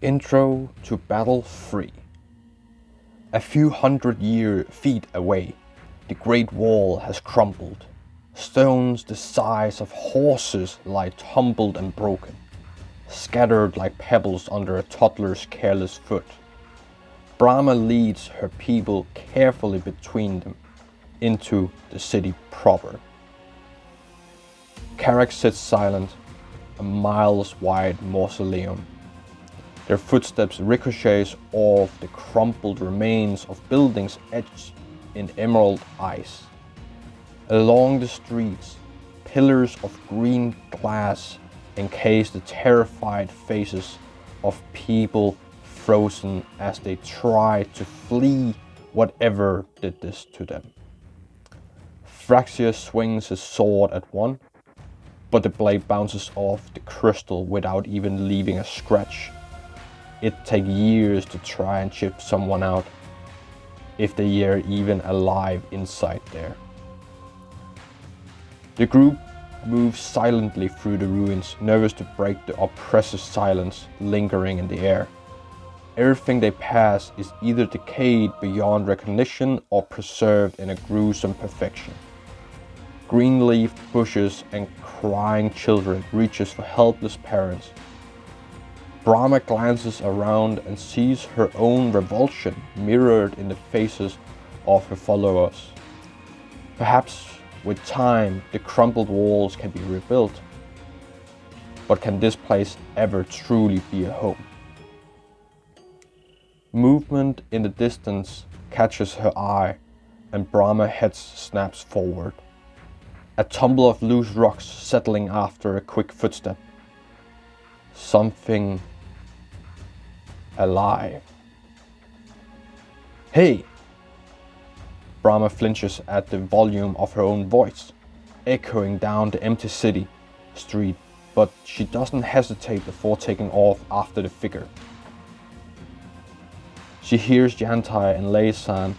Intro to Battle 3. A few hundred feet away, the Great Wall has crumbled. Stones the size of horses lie tumbled and broken, scattered like pebbles under a toddler's careless foot. Brahma leads her people carefully between them into the city proper. Carrick sits silent, a miles-wide mausoleum. Their footsteps ricochet off the crumpled remains of buildings etched in emerald ice. Along the streets, pillars of green glass encase the terrified faces of people frozen as they try to flee whatever did this to them. Phryxia swings his sword at one, but the blade bounces off the crystal without even leaving a scratch. It takes years to try and chip someone out, if they are even alive inside there. The group moves silently through the ruins, nervous to break the oppressive silence lingering in the air. Everything they pass is either decayed beyond recognition or preserved in a gruesome perfection. Green-leafed bushes and crying children reaches for helpless parents. Brahma glances around and sees her own revulsion mirrored in the faces of her followers. Perhaps with time the crumbled walls can be rebuilt. But can this place ever truly be a home? Movement in the distance catches her eye and Brahma head snaps forward. A tumble of loose rocks settling after a quick footstep. Something alive. Hey! Brahma flinches at the volume of her own voice, echoing down the empty city street, but she doesn't hesitate before taking off after the figure. She hears Yantai and Leisan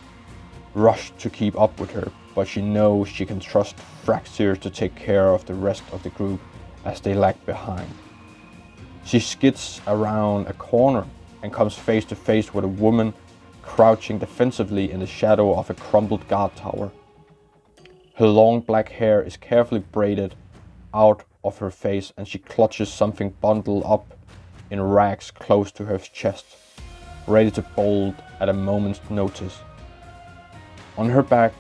rush to keep up with her, but she knows she can trust Phryxia to take care of the rest of the group as they lag behind. She skids around a corner and comes face to face with a woman crouching defensively in the shadow of a crumbled guard tower. Her long black hair is carefully braided out of her face and she clutches something bundled up in rags close to her chest, ready to bolt at a moment's notice. On her back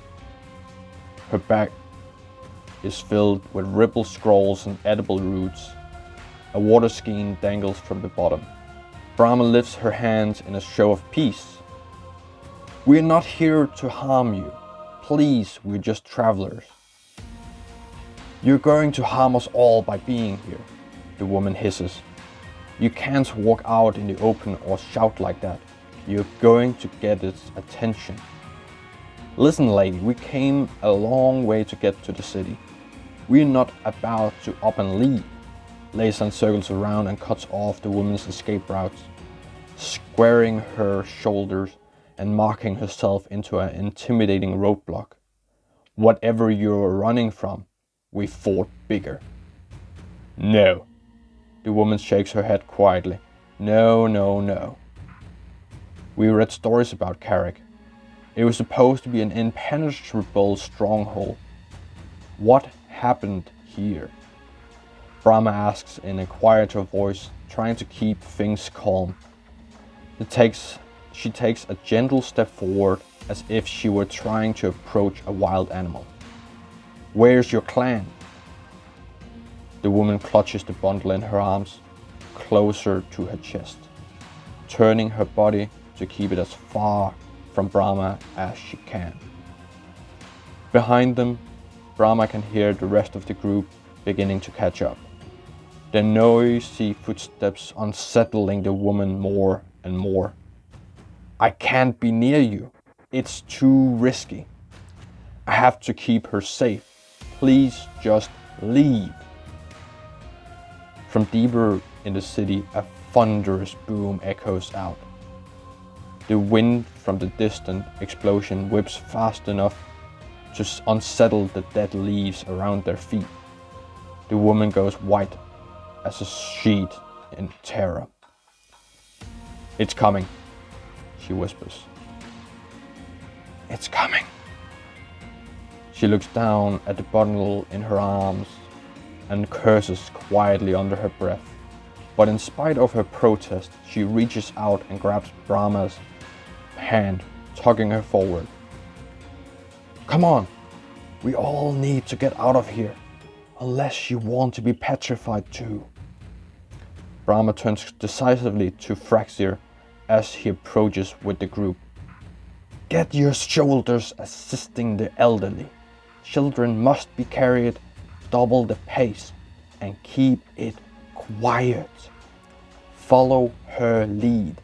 is filled with ripple scrolls and edible roots. A water skein dangles from the bottom. Brahma lifts her hands in a show of peace. "We are not here to harm you. Please, we're just travelers." "You're going to harm us all by being here," the woman hisses. "You can't walk out in the open or shout like that. You're going to get its attention." "Listen, lady, we came a long way to get to the city. We're not about to up and leave." Leisan circles around and cuts off the woman's escape routes, squaring her shoulders and marking herself into an intimidating roadblock. "Whatever you're running from, we fought bigger." "No." The woman shakes her head quietly. No. We read stories about Carrick. It was supposed to be an impenetrable stronghold. What happened here? Brahma asks in a quieter voice, trying to keep things calm. She takes a gentle step forward as if she were trying to approach a wild animal. "Where's your clan?" The woman clutches the bundle in her arms, closer to her chest, turning her body to keep it as far from Brahma as she can. Behind them, Brahma can hear the rest of the group beginning to catch up. Their noisy footsteps unsettling the woman more and more. "I can't be near you. It's too risky. I have to keep her safe. Please just leave." From deeper in the city, a thunderous boom echoes out. The wind from the distant explosion whips fast enough to unsettle the dead leaves around their feet. The woman goes white as a sheet in terror. It's coming, she whispers. It's coming. She looks down at the bundle in her arms and curses quietly under her breath. But in spite of her protest, she reaches out and grabs Brahma's hand, tugging her forward. Come on, we all need to get out of here, unless you want to be petrified too. Brahma turns decisively to Fraxir as he approaches with the group. Get your shoulders assisting the elderly. Children must be carried, double the pace, and keep it quiet. Follow her lead.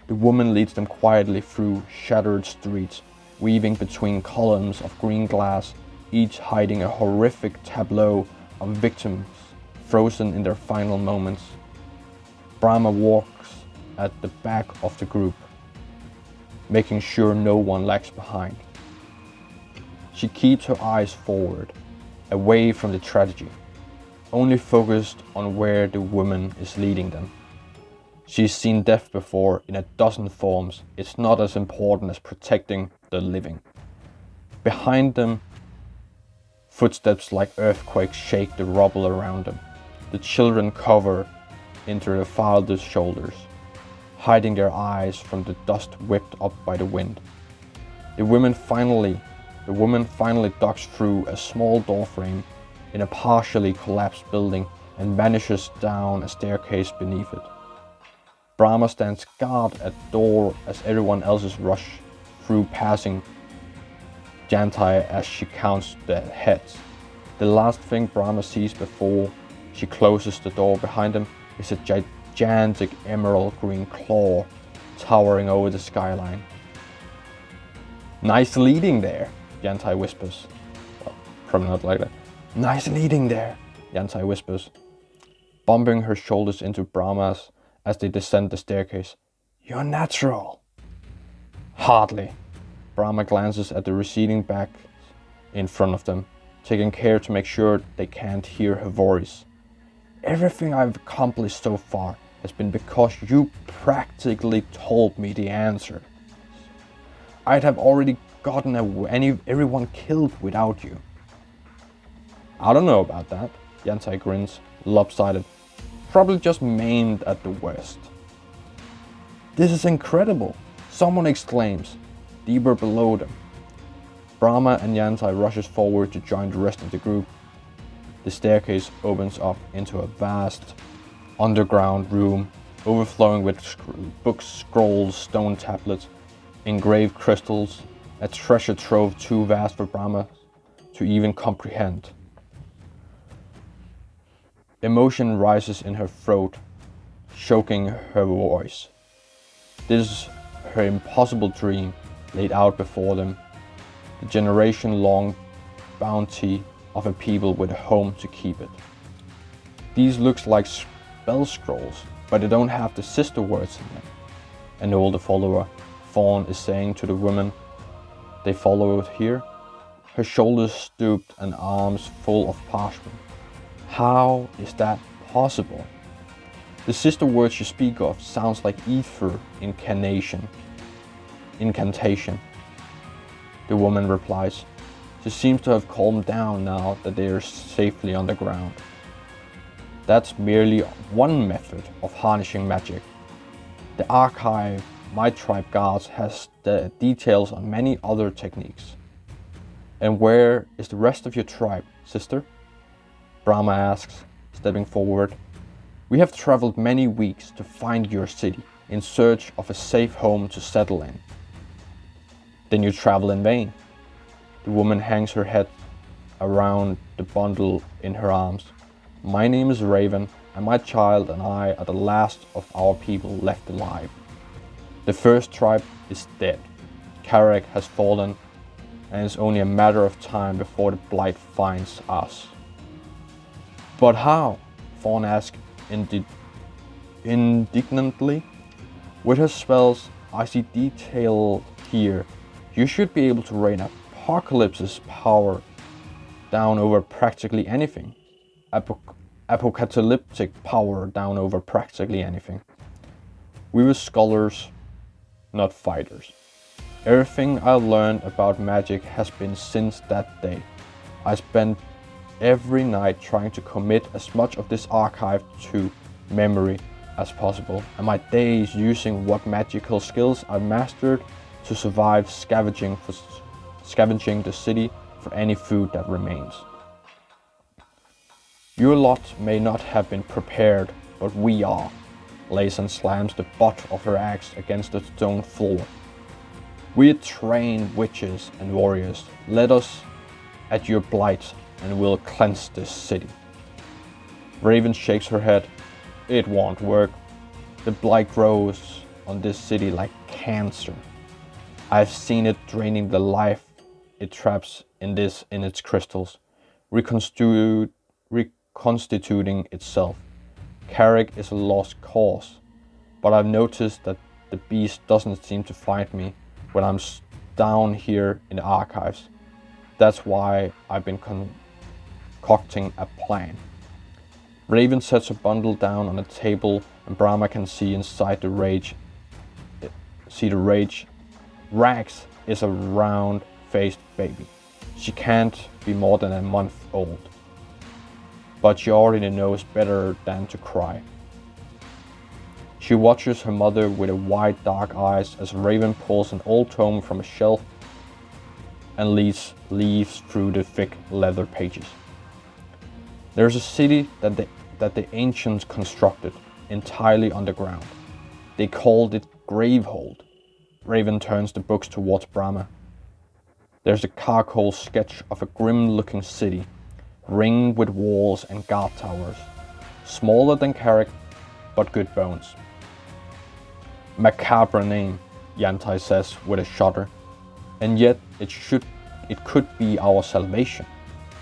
The woman leads them quietly through shattered streets, weaving between columns of green glass, each hiding a horrific tableau of victims frozen in their final moments. Brahma walks at the back of the group, making sure no one lags behind. She keeps her eyes forward, away from the tragedy, only focused on where the woman is leading them. She's seen death before in a dozen forms. It's not as important as protecting the living. Behind them, footsteps like earthquakes shake the rubble around them. The children cover into their father's shoulders, hiding their eyes from the dust whipped up by the wind. The woman finally ducks through a small doorframe in a partially collapsed building and vanishes down a staircase beneath it. Brahma stands guard at the door as everyone else's rush through, passing Jantai as she counts the heads. The last thing Brahma sees before she closes the door behind him is a gigantic emerald green claw towering over the skyline. Nice leading there, Jantai whispers. Well, probably not like that. Nice leading there, Jantai whispers, bumping her shoulders into Brahma's as they descend the staircase. You're natural. Hardly. Brahma glances at the receding back in front of them, taking care to make sure they can't hear her voice. Everything I've accomplished so far has been because you practically told me the answer. I'd have already gotten everyone killed without you. I don't know about that, Jantai grins, lopsided. Probably just maimed at the worst. This is incredible, someone exclaims, deeper below them. Brahma and Jantai rushes forward to join the rest of the group. The staircase opens up into a vast underground room, overflowing with books, scrolls, stone tablets, engraved crystals, a treasure trove too vast for Brahma to even comprehend. Emotion rises in her throat, choking her voice. This is her impossible dream laid out before them, the generation-long bounty of a people with a home to keep it. These looks like spell scrolls, but they don't have the sister words in them. An older follower, Fawn, is saying to the woman they followed here, her shoulders stooped and arms full of parchment. How is that possible? The sister words you speak of sounds like ether incantation. The woman replies. She seems to have calmed down now that they are safely on the ground. That's merely one method of harnessing magic. The archive my tribe guards has the details on many other techniques. And where is the rest of your tribe, sister? Brahma asks, stepping forward. We have traveled many weeks to find your city in search of a safe home to settle in. Then you travel in vain. The woman hangs her head around the bundle in her arms. My name is Raven, and my child and I are the last of our people left alive. The first tribe is dead. Karak has fallen, and it's only a matter of time before the Blight finds us. But how? Fawn asked indignantly. With her spells, I see detail here. You should be able to rain Apocalypse's power down over practically anything. Apocalyptic power down over practically anything. We were scholars, not fighters. Everything I learned about magic has been since that day. I spent every night trying to commit as much of this archive to memory as possible, and my days using what magical skills I mastered to survive scavenging the city for any food that remains. Your lot may not have been prepared, but we are. Laysan slams the butt of her axe against the stone floor. We are trained witches and warriors. Let us at your Blight and we'll cleanse this city. Raven shakes her head. It won't work. The Blight grows on this city like cancer. I've seen it draining the life it traps in its crystals, reconstituting itself. Carrick is a lost cause, but I've noticed that the beast doesn't seem to find me when I'm down here in the archives. That's why I've been concocting a plan. Raven sets a bundle down on a table and Brahma can see inside the rage. Rax is a round-faced baby. She can't be more than a month old, but she already knows better than to cry. She watches her mother with wide dark eyes as Raven pulls an old tome from a shelf and leaves through the thick leather pages. There's a city that the ancients constructed entirely underground. They called it Gravehold. Raven turns the books towards Brahma. There's a charcoal sketch of a grim-looking city, ringed with walls and guard towers, smaller than Carrick, but good bones. Macabre name, Yantai says with a shudder, and yet it could be our salvation.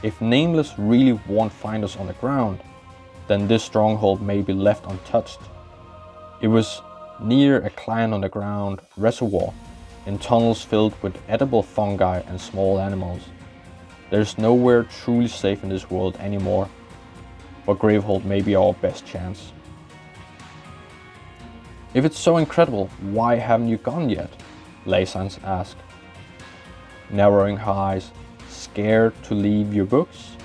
If Nameless really won't find us on the ground, then this stronghold may be left untouched. It was near a clan underground reservoir, in tunnels filled with edible fungi and small animals. There's nowhere truly safe in this world anymore, but Gravehold may be our best chance. If it's so incredible, why haven't you gone yet? Laysan asked, narrowing her eyes. Scared to leave your books?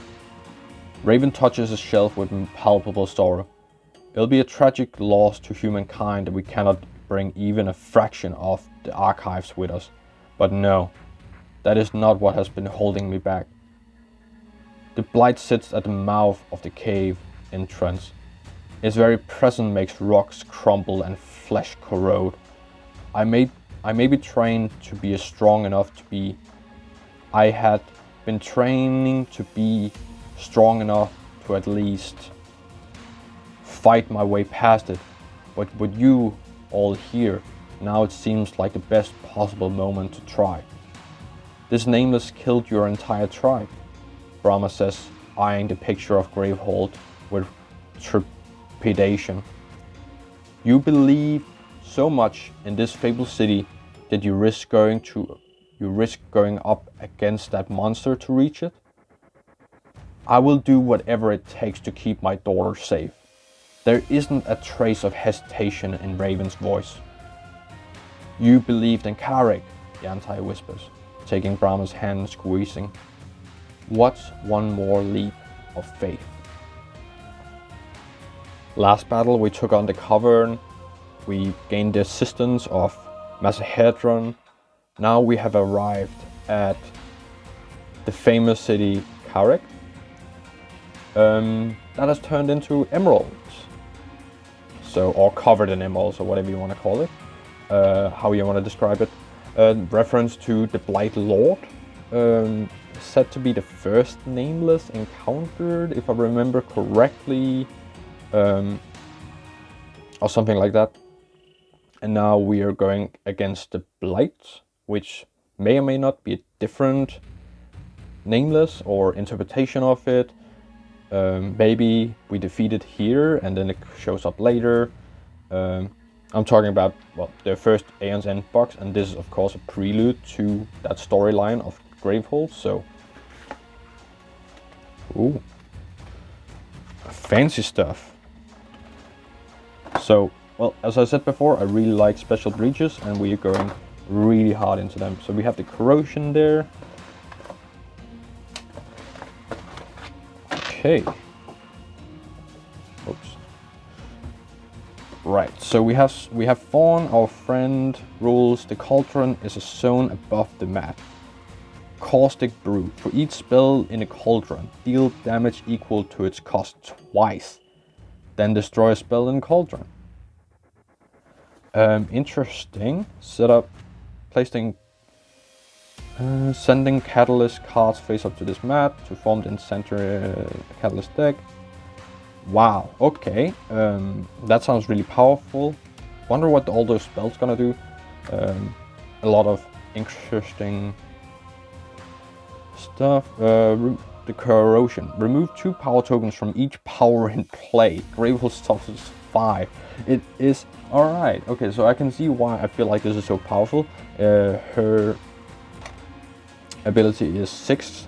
Raven touches a shelf with palpable sorrow. It'll be a tragic loss to humankind that we cannot bring even a fraction of the archives with us. But no, that is not what has been holding me back. The Blight sits at the mouth of the cave entrance. Its very presence makes rocks crumble and flesh corrode. I may be trained to be strong enough to be. I had been training to be strong enough to at least fight my way past it, but with you all here, now it seems like the best possible moment to try. This Nameless killed your entire tribe, Brahma says, eyeing the picture of Gravehold with trepidation. You believe so much in this fabled city that you risk going up against that monster to reach it? I will do whatever it takes to keep my daughter safe. There isn't a trace of hesitation in Raven's voice. You believed in Carrick, Yantai whispers, taking Brahma's hand and squeezing. What's one more leap of faith? Last battle we took on the Cavern. We gained the assistance of Mazahaedron. Now we have arrived at the famous city Carrick. That has turned into emeralds. So, or covered in emeralds, or whatever you want to call it. How you want to describe it. Reference to the Blight Lord. Said to be the first Nameless encountered, if I remember correctly. Or something like that. And now we are going against the Blight, which may or may not be a different Nameless or interpretation of it. Maybe we defeat it here and then it shows up later. I'm talking about, well, their first Aeon's End box, and this is of course a prelude to that storyline of Gravehold, so... Ooh. Fancy stuff. So, well, as I said before, I really like special breaches, and we are going really hard into them. So we have the corrosion there. Okay. Oops. Right, so we have Fawn, our friend, rules. The cauldron is a zone above the map. Caustic Brew. For each spell in a cauldron, deal damage equal to its cost twice. Then destroy a spell in cauldron. Interesting. Setup. Placing. Sending catalyst cards face up to this map to form the center catalyst deck. Wow. Okay. That sounds really powerful. Wonder what all those spells gonna do. A lot of interesting stuff. The corrosion. Remove 2 power tokens from each power in play. Gravel stuff is 5. It is alright. Okay, so I can see why I feel like this is so powerful. Her ability is 6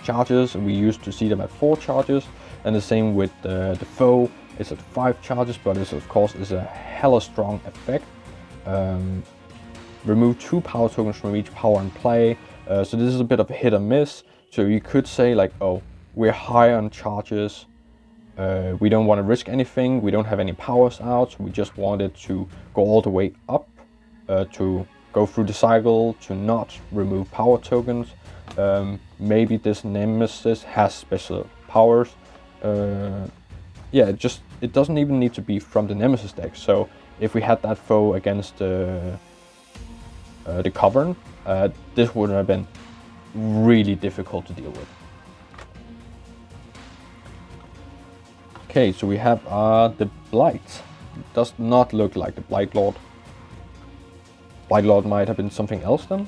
charges. We used to see them at 4 charges, and the same with the foe. It's at 5 charges, but it's of course is a hella strong effect. Remove 2 power tokens from each power in play. So this is a bit of a hit or miss. So you could say like, oh, we're high on charges. We don't want to risk anything. We don't have any powers out. So we just wanted to go all the way up to go through the cycle to not remove power tokens. Maybe this Nemesis has special powers. Yeah, it doesn't even need to be from the Nemesis deck. So if we had that foe against the Cavern, this would have been really difficult to deal with. Okay, so we have the Blight. It does not look like the Blight Lord. Blight Lord might have been something else then.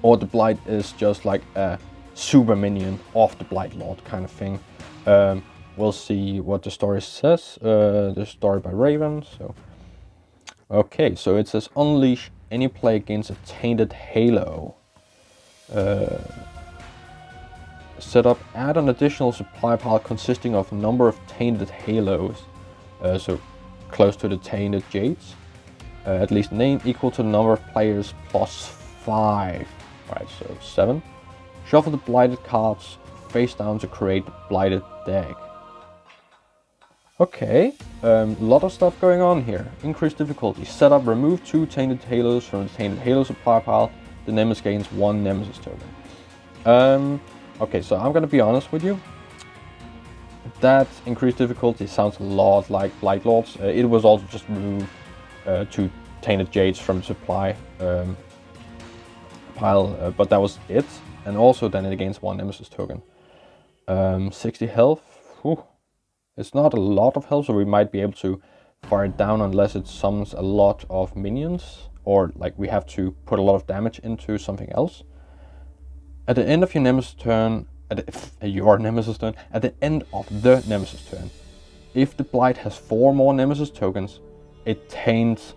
Or the Blight is just like a super minion of the Blight Lord kind of thing. We'll see what the story says. The story by Raven. So, okay, so it says unleash any play against a tainted halo. Set up, add an additional supply pile consisting of a number of tainted halos, so close to the tainted jades. At least name equal to the number of players plus 5. Right, so 7. Shuffle the blighted cards face down to create the blighted deck. Okay, a lot of stuff going on here. Increase difficulty. Set up, remove 2 tainted halos from the tainted halo supply pile. The Nemesis gains 1 Nemesis token. Okay, so I'm gonna be honest with you. That increased difficulty sounds a lot like Blight Lords. It was also just remove 2 tainted jades from the supply pile, but that was it. And also then it gains 1 Nemesis token. 60 health. Whew. It's not a lot of health, so we might be able to fire it down unless it summons a lot of minions, or like we have to put a lot of damage into something else. At the end of your Nemesis turn, at the end of the Nemesis turn, if the Blight has 4 more Nemesis tokens, it taints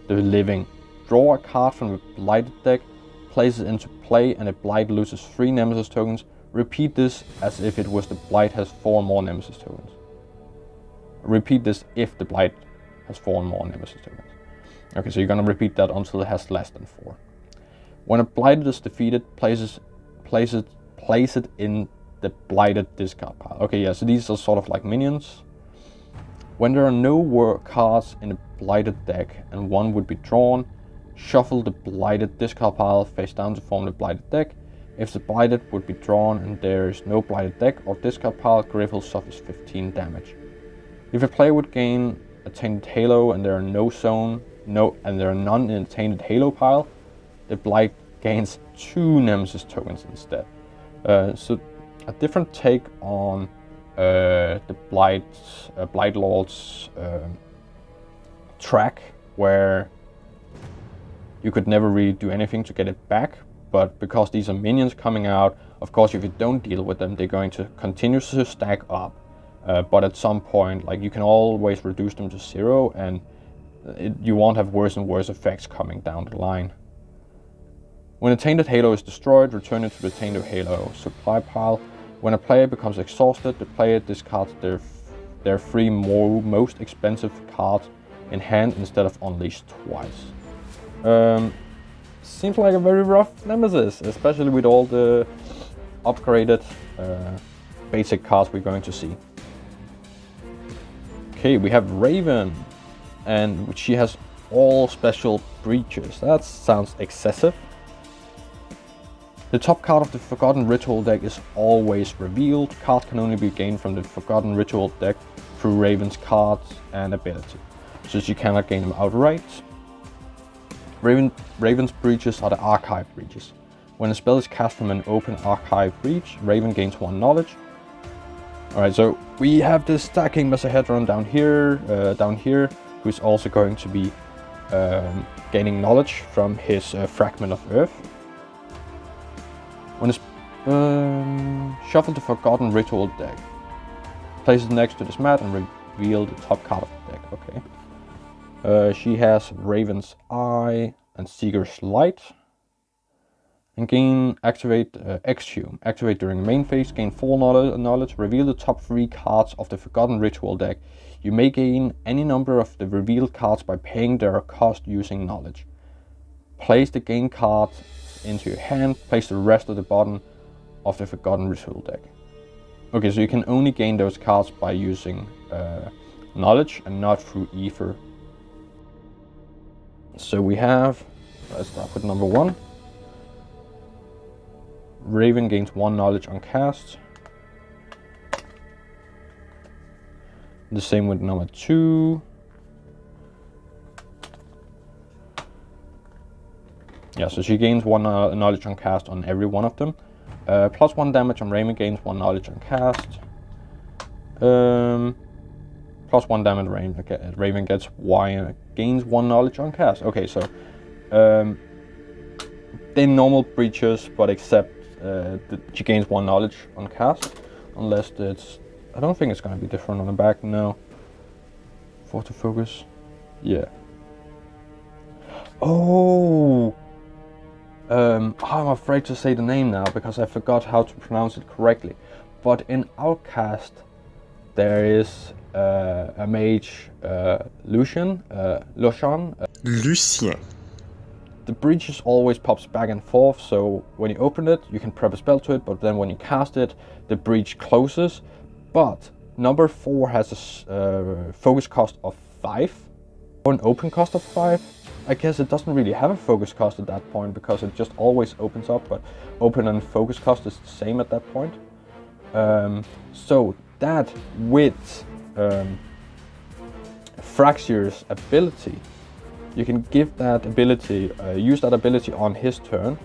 the living. Draw a card from the Blighted deck, place it into play, and the Blight loses 3 Nemesis tokens. Repeat this as if it was the Blight has 4 more Nemesis tokens. Repeat this if the Blight has 4 more Nemesis tokens. Okay, so you're gonna repeat that until it has less than 4. When a Blighted is defeated, place it in the Blighted discard pile. Okay, yeah, so these are sort of like minions. When there are no cards in the Blighted deck and 1 would be drawn, shuffle the Blighted discard pile face down to form the Blighted deck. If the Blighted would be drawn and there is no Blighted deck or discard pile, Griffle suffers 15 damage. If a player would gain a tainted halo and there are there are none in the tainted halo pile, the Blight gains 2 Nemesis tokens instead. So a different take on the Blight Lord's track, where you could never really do anything to get it back. But because these are minions coming out, of course, if you don't deal with them, they're going to continue to stack up. But at some point, like, you can always reduce them to 0, and you won't have worse and worse effects coming down the line. When a tainted halo is destroyed, return it to the tainted halo supply pile. When a player becomes exhausted, the player discards their their 3 most expensive cards in hand instead of unleashed twice. Seems like a very rough nemesis, especially with all the upgraded basic cards we're going to see. Okay, we have Raven, and she has all special breaches. That sounds excessive. The top card of the Forgotten Ritual deck is always revealed. Cards can only be gained from the Forgotten Ritual deck through Raven's cards and ability, since you cannot gain them outright. Raven's breaches are the archive breaches. When a spell is cast from an open archive breach, Raven gains 1 knowledge. Alright, so we have this stacking Mazahaedron down here, who's also going to be gaining knowledge from his Fragment of Earth. When it's shuffle the Forgotten Ritual deck, place it next to this mat and reveal the top card of the deck. Okay. She has Raven's Eye and Seeker's Light. And activate Exhume. Activate during the main phase, gain 4 knowledge, reveal the top 3 cards of the Forgotten Ritual deck. You may gain any number of the revealed cards by paying their cost using knowledge. Place the gain card into your hand, place the rest at the bottom of the Forgotten Ritual deck. Okay, so you can only gain those cards by using knowledge and not through Ether. So we have, let's start with number 1. Raven gains 1 knowledge on cast. The same with number 2. Yeah, so she gains 1 knowledge on cast on every one of them. Plus 1 damage on Raven, gains 1 knowledge on cast. Plus 1 damage Raven gets gains 1 knowledge on cast. Okay, so they're normal breaches, but except she gains 1 knowledge on cast, unless it's. I don't think it's going to be different on the back. No. For to focus. Yeah. Oh. I'm afraid to say the name now because I forgot how to pronounce it correctly. But in Outcast, there is a mage, Lucien. The breaches always pops back and forth, so when you open it, you can prep a spell to it, but then when you cast it, the breach closes. But number 4 has a focus cost of 5, or an open cost of 5. I guess it doesn't really have a focus cost at that point because it just always opens up, but open and focus cost is the same at that point. So that with Fraxier's ability, you can give that ability, use that ability on his turn,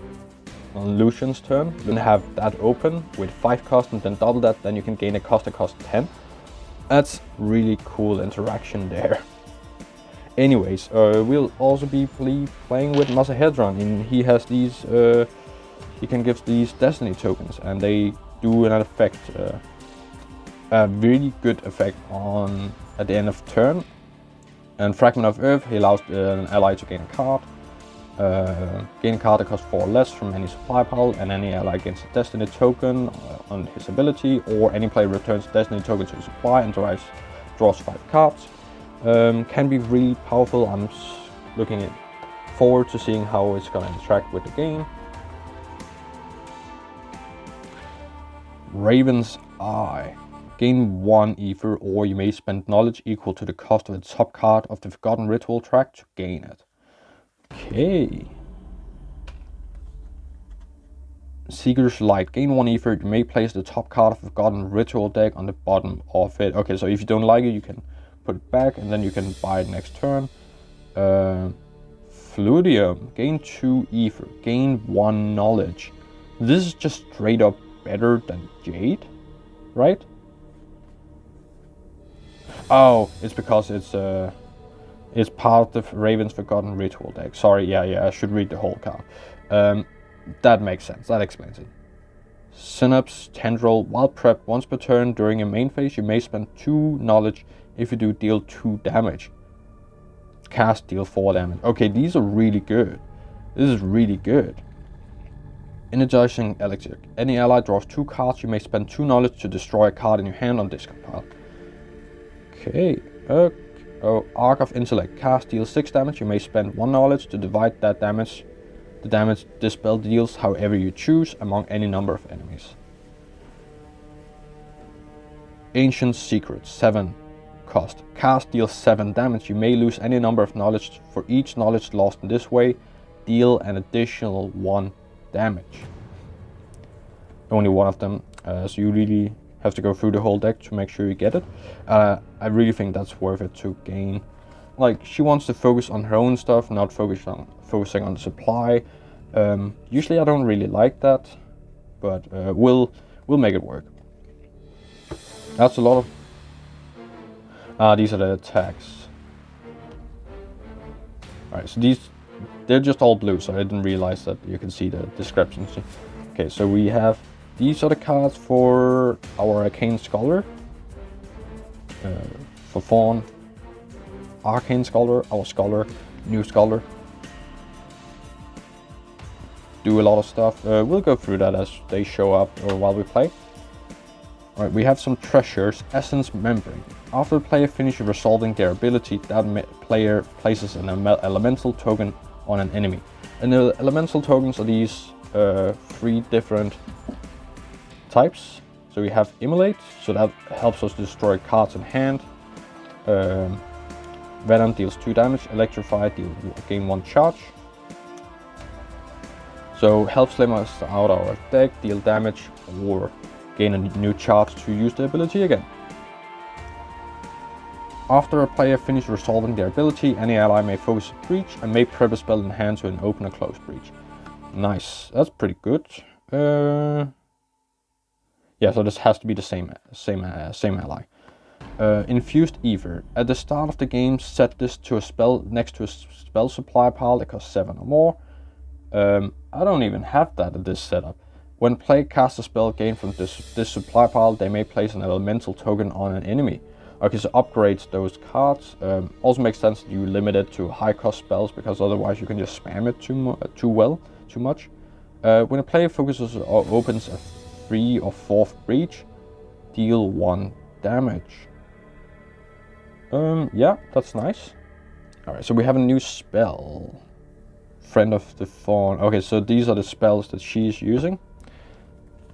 on Lucian's turn, and have that open with 5 cost and then double that, then you can gain a cost that costs 10. That's really cool interaction there. Anyways, we'll also be playing with Mazahaedron, and he has these, he can give these Destiny tokens, and they do an effect, a really good effect at the end of turn. And Fragment of Earth, he allows an ally to gain a card. Gain a card that costs 4 less from any supply pile, and any ally gains a Destiny token on his ability, or any player returns a Destiny token to his supply and draws 5 cards. Can be really powerful. I'm looking forward to seeing how it's going to interact with the game. Raven's Eye. Gain 1 ether, or you may spend knowledge equal to the cost of the top card of the Forgotten Ritual track to gain it. Okay. Seeker's Light. Gain 1 ether. You may place the top card of the Forgotten Ritual deck on the bottom of it. Okay, so if you don't like it, you can put it back and then you can buy it next turn. Fluidium. Gain 2 ether. Gain 1 knowledge. This is just straight up better than Jade, right? Oh, it's because it's part of Raven's Forgotten Ritual deck. Sorry, yeah, I should read the whole card. That makes sense, that explains it. Synapse Tendril. While prepped once per turn during a main phase, you may spend 2 knowledge. If you do, deal 2 damage. Cast, deal 4 damage. Okay, these are really good. This is really good. Energizing Elixir. Any ally draws 2 cards, you may spend 2 knowledge to destroy a card in your hand on discard pile. Okay. Oh, Arc of Intellect. Cast deals 6 damage. You may spend 1 knowledge to divide that damage. The damage this spell deals however you choose among any number of enemies. Ancient Secret. 7 cost. Cast deals 7 damage. You may lose any number of knowledge. For each knowledge lost in this way, deal an additional 1 damage. Only one of them, so you really have to go through the whole deck to make sure you get it. I really think that's worth it to gain. Like, she wants to focus on her own stuff, not focusing on the supply. Usually I don't really like that, but we'll make it work. That's a lot of... these are the attacks. Alright, so they're just all blue, so I didn't realize that you can see the discrepancy. Okay, so we have... These are the cards for our Arcane Scholar. For Fawn. Arcane Scholar, our Scholar, new Scholar. Do a lot of stuff. We'll go through that as they show up or while we play. Alright, we have some treasures. Essence Membrane. After the player finishes resolving their ability, that player places an elemental token on an enemy. And the elemental tokens are these 3 different types. So we have Immolate, so that helps us destroy cards in hand. Venom deals 2 damage. Electrify, gain 1 charge. So helps slim us out our deck, deal damage, or gain a new charge to use the ability again. After a player finishes resolving their ability, any ally may focus a breach and may prep a spell in hand to open or close breach. Nice, that's pretty good. Yeah, so this has to be the same ally. Infused Ether. At the start of the game, set this to a spell next to a spell supply pile that costs 7 or more. I don't even have that at this setup. When player casts a spell gained from this supply pile, they may place an elemental token on an enemy. Okay, so upgrades those cards. Also makes sense that you limit it to high cost spells, because otherwise you can just spam it too much. When a player focuses or opens a 3 or 4th breach, deal 1 damage. Yeah, that's nice. Alright, so we have a new spell. Friend of the Fawn. Okay, so these are the spells that she's using.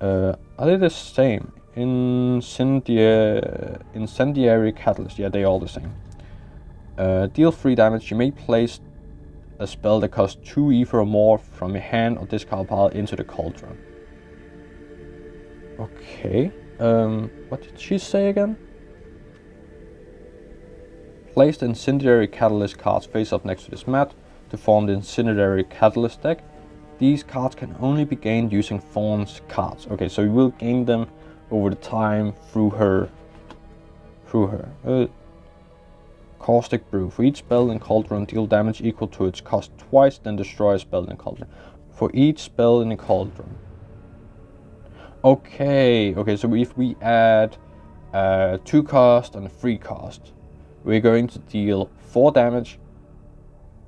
Are they the same? Incendiary Catalyst. Yeah, they're all the same. Deal 3 damage. You may place a spell that costs 2 ether or more from your hand or discard pile into the cauldron. Okay. What did she say again? Place the Incendiary Catalyst cards face up next to this mat to form the Incendiary Catalyst deck. These cards can only be gained using Fawn's cards. Okay, so you will gain them over the time through her. Caustic Brew. For each spell in Cauldron, deal damage equal to its cost twice, then destroy a spell in Cauldron. For each spell in the Cauldron. Okay, so if we add 2 cost and a 3 cost, we're going to deal 4 damage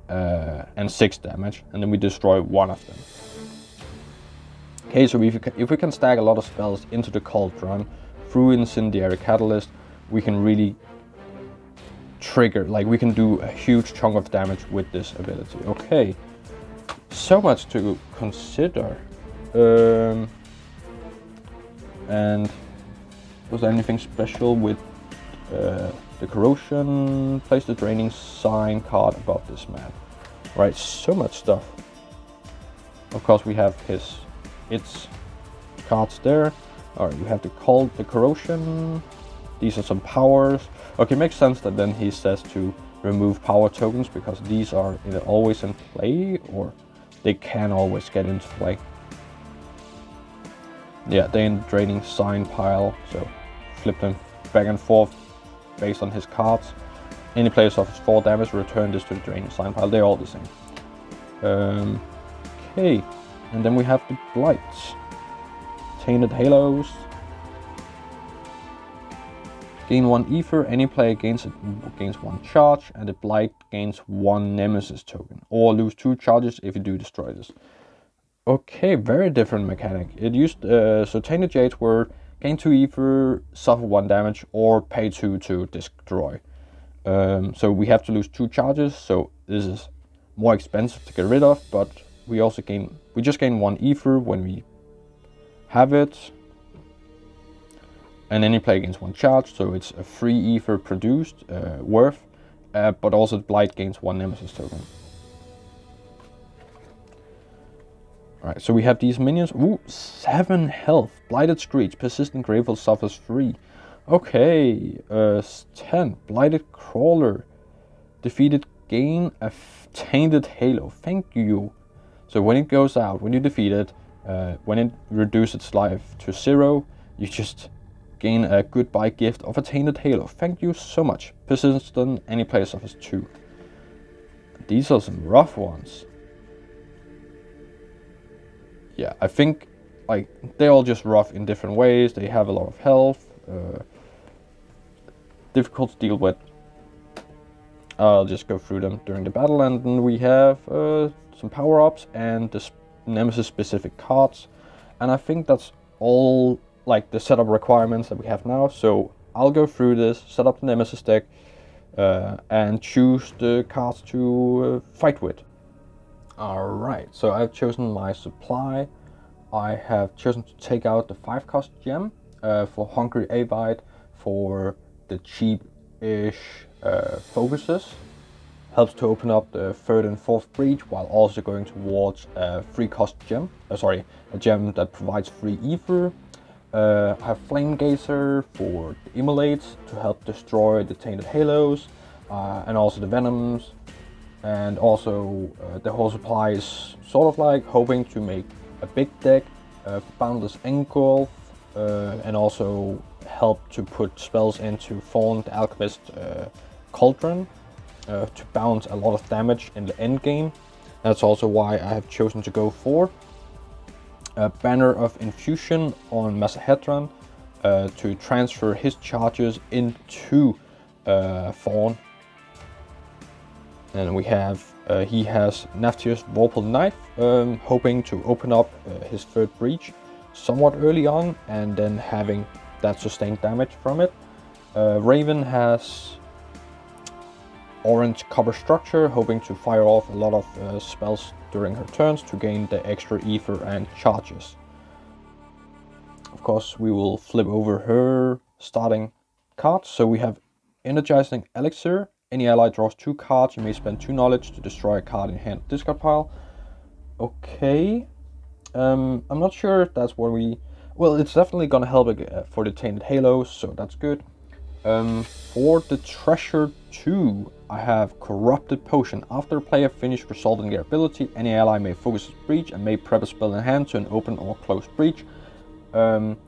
and 6 damage, and then we destroy 1 of them. Okay, so if we can stack a lot of spells into the Cauldron through Incendiary Catalyst, we can really trigger, like we can do a huge chunk of damage with this ability. Okay, so much to consider. And was there anything special with the corrosion? Place the draining sign card above this map. Right, so much stuff. Of course, we have its cards there. Alright, you have the corrosion. These are some powers. Okay, makes sense that then he says to remove power tokens, because these are either always in play or they can always get into play. Yeah, they're in the draining sign pile, so flip them back and forth based on his cards. Any player suffers 4 damage, return this to the draining sign pile. They're all the same. Okay, and then we have the Blight. Tainted Halos. Gain 1 ether, any player gains 1 charge, and the Blight gains 1 Nemesis token. Or lose 2 charges if you do destroy this. Okay, very different mechanic. It used so Tainted Jades were gain 2 ether, suffer 1 damage, or pay 2 to destroy. So we have to lose 2 charges, so this is more expensive to get rid of, but we just gain 1 ether when we have it. And any player gains 1 charge, so it's a free ether produced worth, but also Blight gains 1 Nemesis token. Alright, so we have these minions. Ooh, 7 health. Blighted Screech. Persistent Graveful suffers 3. Okay, 10. Blighted Crawler. Defeated gain a Tainted Halo. Thank you. So when it goes out, when you defeat it, when it reduces its life to 0, you just gain a goodbye gift of a Tainted Halo. Thank you so much. Persistent, any player suffers 2. These are some rough ones. Yeah, I think like they're all just rough in different ways. They have a lot of health, difficult to deal with. I'll just go through them during the battle, and then we have some power-ups and the Nemesis specific cards, and I think that's all like the setup requirements that we have now. So I'll go through this, set up the Nemesis deck, and choose the cards to fight with. Alright, so I've chosen my supply. I have chosen to take out the 5-cost gem for Hungry Avite for the cheap-ish focuses. Helps to open up the 3rd and 4th breach while also going towards a 3-cost gem. A gem that provides free ether. I have Flame Gazer for the Immolates to help destroy the Tainted Halos and also the Venoms. And also the whole supply is sort of like hoping to make a big deck, Boundless Engulf, and also help to put spells into Thorn the Alchemist Cauldron to bounce a lot of damage in the end game. That's also why I have chosen to go for a Banner of Infusion on Mazahaedron to transfer his charges into Thorn. And we have, he has Naftir's Vorpal Knife, hoping to open up his 3rd breach somewhat early on, and then having that sustained damage from it. Raven has Orange Copper Structure, hoping to fire off a lot of spells during her turns to gain the extra ether and charges. Of course, we will flip over her starting cards. So we have Energizing Elixir. Any ally draws 2 cards, you may spend 2 knowledge to destroy a card in hand or discard pile. Okay. I'm not sure if that's what we... Well, it's definitely gonna help for the Tainted Halos, so that's good. For the Treasure 2, I have Corrupted Potion. After a player finishes resolving their ability, any ally may focus its breach and may prep a spell in hand to an open or closed breach. I'm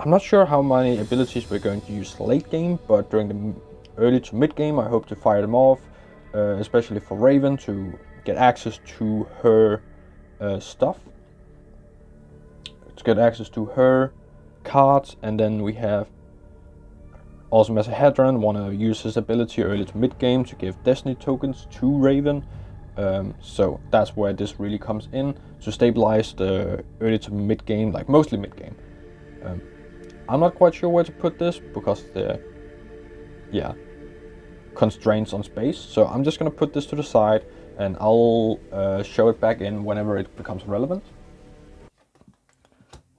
not sure how many abilities we're going to use late game, but during the early to mid game I hope to fire them off, especially for Raven to get access to her stuff, to get access to her cards. And then we have also Mazahaedron want to use his ability early to mid game to give Destiny tokens to Raven. So that's where this really comes in, to stabilize the early to mid game, like mostly mid game. I'm not quite sure where to put this because the constraints on space, so I'm just gonna put this to the side and I'll show it back in whenever it becomes relevant.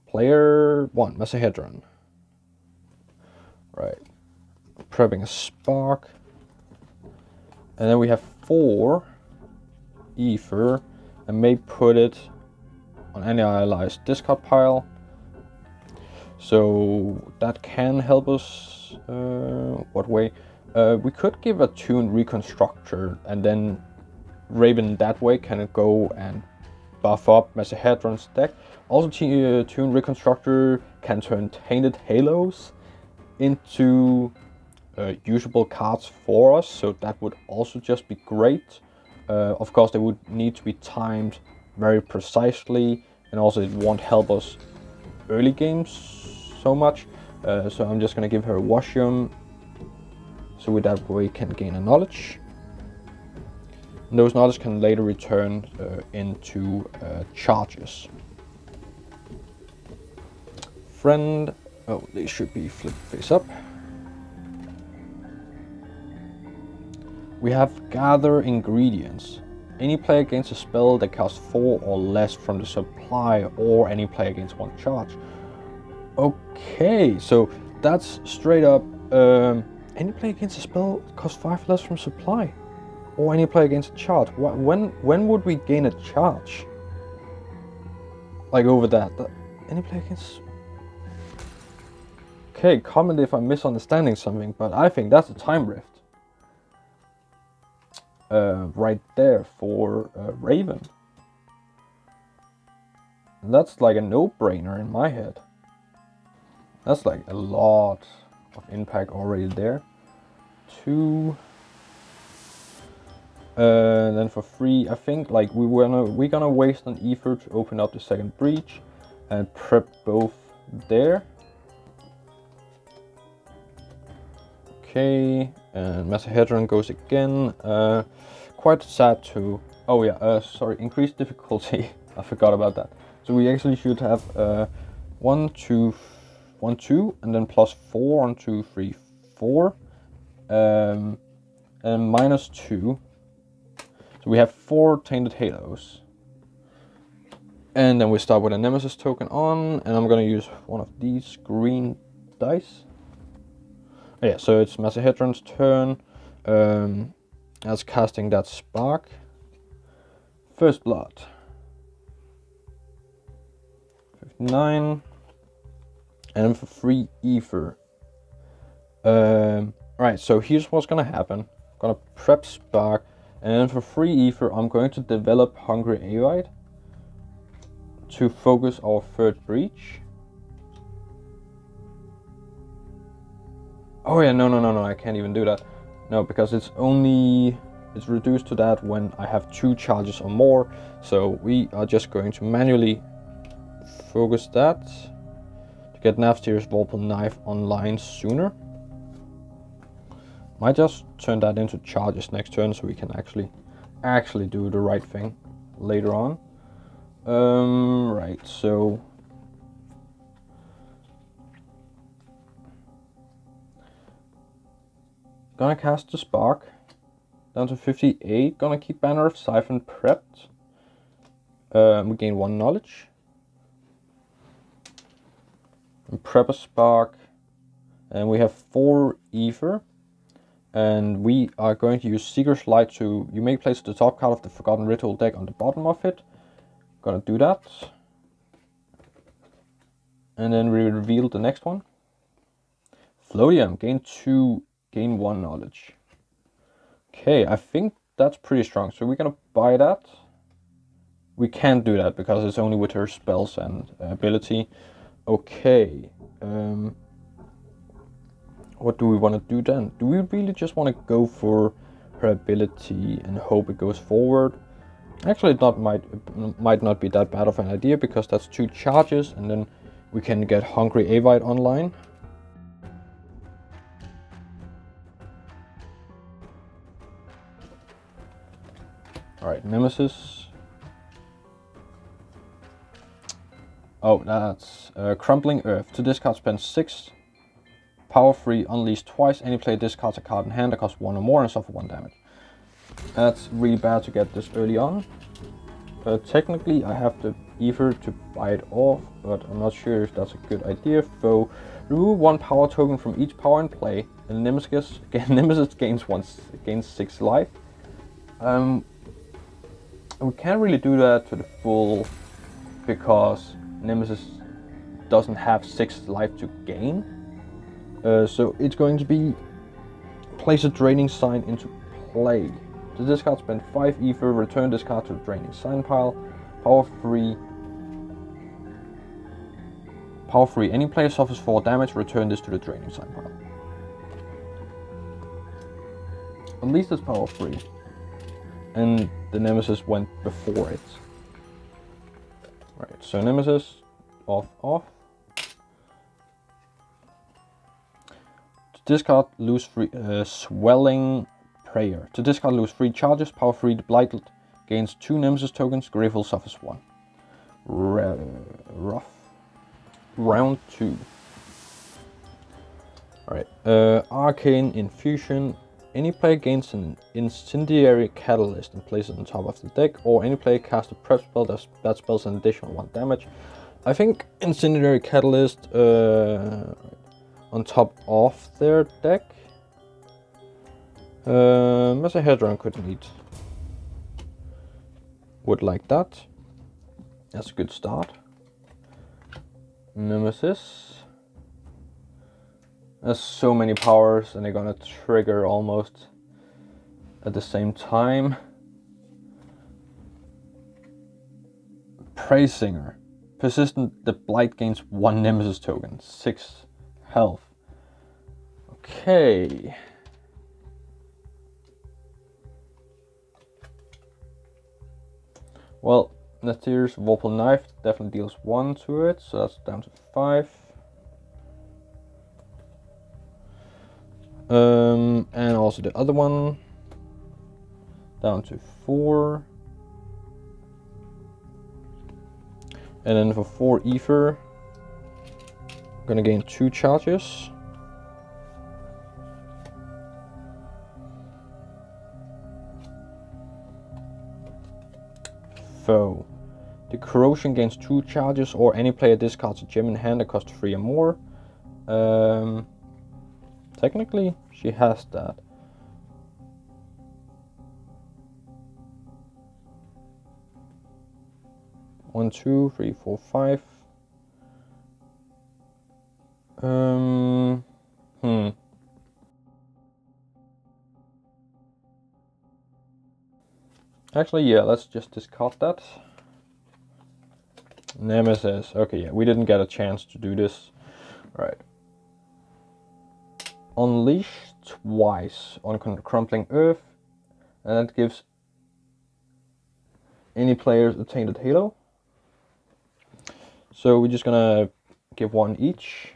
Player 1, Mazahaedron. Right, prepping a Spark, and then we have 4 ether, and may put it on any ally's discard pile. So that can help us. What way? We could give a Tune Reconstructor, and then Raven that way can go and buff up Mazahaedron's deck. Also, Tune Reconstructor can turn Tainted Halos into usable cards for us, so that would also just be great. Of course, they would need to be timed very precisely, and also it won't help us early games so much. So I'm just gonna give her a Washium, so with that we can gain a knowledge. And those knowledge can later return into charges. friend. Oh, they should be flipped face up. We have gather ingredients. Any player gains a spell that costs 4 or less from the supply, or any player gains 1 charge. Okay, so that's straight up. Any player gains a spell that costs 5 less from supply, or any player gains a charge. When would we gain a charge? Like over that? Any player gains. Okay, comment if I'm misunderstanding something, but I think that's a time rift. Right there for Raven. That's like a no-brainer in my head. That's like a lot of impact already there. 2. Then for 3, I think like we're gonna waste an ether to open up the second breach and prep both there. Okay, and Mazahaedron goes again. Quite sad to. Oh yeah, sorry, increased difficulty. I forgot about that. So we actually should have 1, 2, 1, 2, and then plus 4, 1, 2, 3, 4, and minus 2. So we have 4 tainted halos. And then we start with a Nemesis token on, and I'm gonna use one of these green dice. Oh, yeah, so it's Mazahaedron's turn. As casting that spark. First blood. 59. And for 3 ether. Right, so here's what's gonna happen. I'm gonna prep spark, and then for 3 ether, I'm going to develop Hungry Aeon to focus our third breach. Oh yeah, no, I can't even do that. No, because it's reduced to that when I have 2 charges or more. So we are just going to manually focus that to get Navsteer's Vorpal Knife online sooner. Might just turn that into charges next turn so we can actually do the right thing later on. Right, so gonna cast the spark down to 58. Gonna keep Banner of Siphon prepped. We gain 1 knowledge. And prep a spark, and we have 4 ether. And we are going to use Seeker's Light to. You may place the top card of the Forgotten Ritual deck on the bottom of it. Gonna do that. And then we reveal the next one. Floatium, gain 2, gain 1 knowledge. Okay, I think that's pretty strong. So we're gonna buy that. We can't do that because it's only with her spells and ability. Okay. What do we want to do then? Do we really just want to go for her ability and hope it goes forward? Actually, that might not be that bad of an idea, because that's 2 charges, and then we can get Hungry Aeon online. Alright, Nemesis. Oh, that's Crumbling Earth. To discard, spend 6. Power 3, unleash twice. Any player discards a card in hand that costs 1 or more and suffer 1 damage. That's really bad to get this early on. Technically, I have the ether to buy it off, but I'm not sure if that's a good idea. So, remove 1 power token from each power in play, and Nemesis gains 6 life. We can't really do that to the full, because Nemesis doesn't have 6 life to gain. So it's going to be place a Draining Sign into play. To discard, spend 5 ether, return this card to the Draining Sign pile. Power 3. Power 3. Any player suffers 4 damage, return this to the Draining Sign pile. At least it's power 3. And the Nemesis went before it. Right, so Nemesis, off. To discard, lose 3, Swelling Prayer. To discard, lose 3 charges, power 3, the Blight gains 2 Nemesis tokens, Griffle suffers 1. Rough. round 2. Alright, Arcane Infusion. Any player gains an Incendiary Catalyst and places it on top of the deck, or any player casts a prep spell that spells an additional 1 damage. I think Incendiary Catalyst on top of their deck. Mazahaedron would like that. That's a good start. Nemesis. There's so many powers and they're gonna trigger almost at the same time. Praise Singer. Persistent, the Blight gains 1 Nemesis token, 6 health. Okay. Well, Natir's Vorpal Knife definitely deals 1 to it, so that's down to 5. And also the other one down to 4. And then for 4 ether, I'm gonna gain 2 charges. Foe. The corrosion gains 2 charges, or any player discards a gem in hand that costs 3 or more. Technically, she has that. One, 2, 3, 4, 5. Actually, yeah, let's just discard that. Nemesis. Okay, yeah, we didn't get a chance to do this. Alright. Unleash twice on Crumbling Earth, and that gives any players a Tainted Halo. So we're just gonna give 1 each.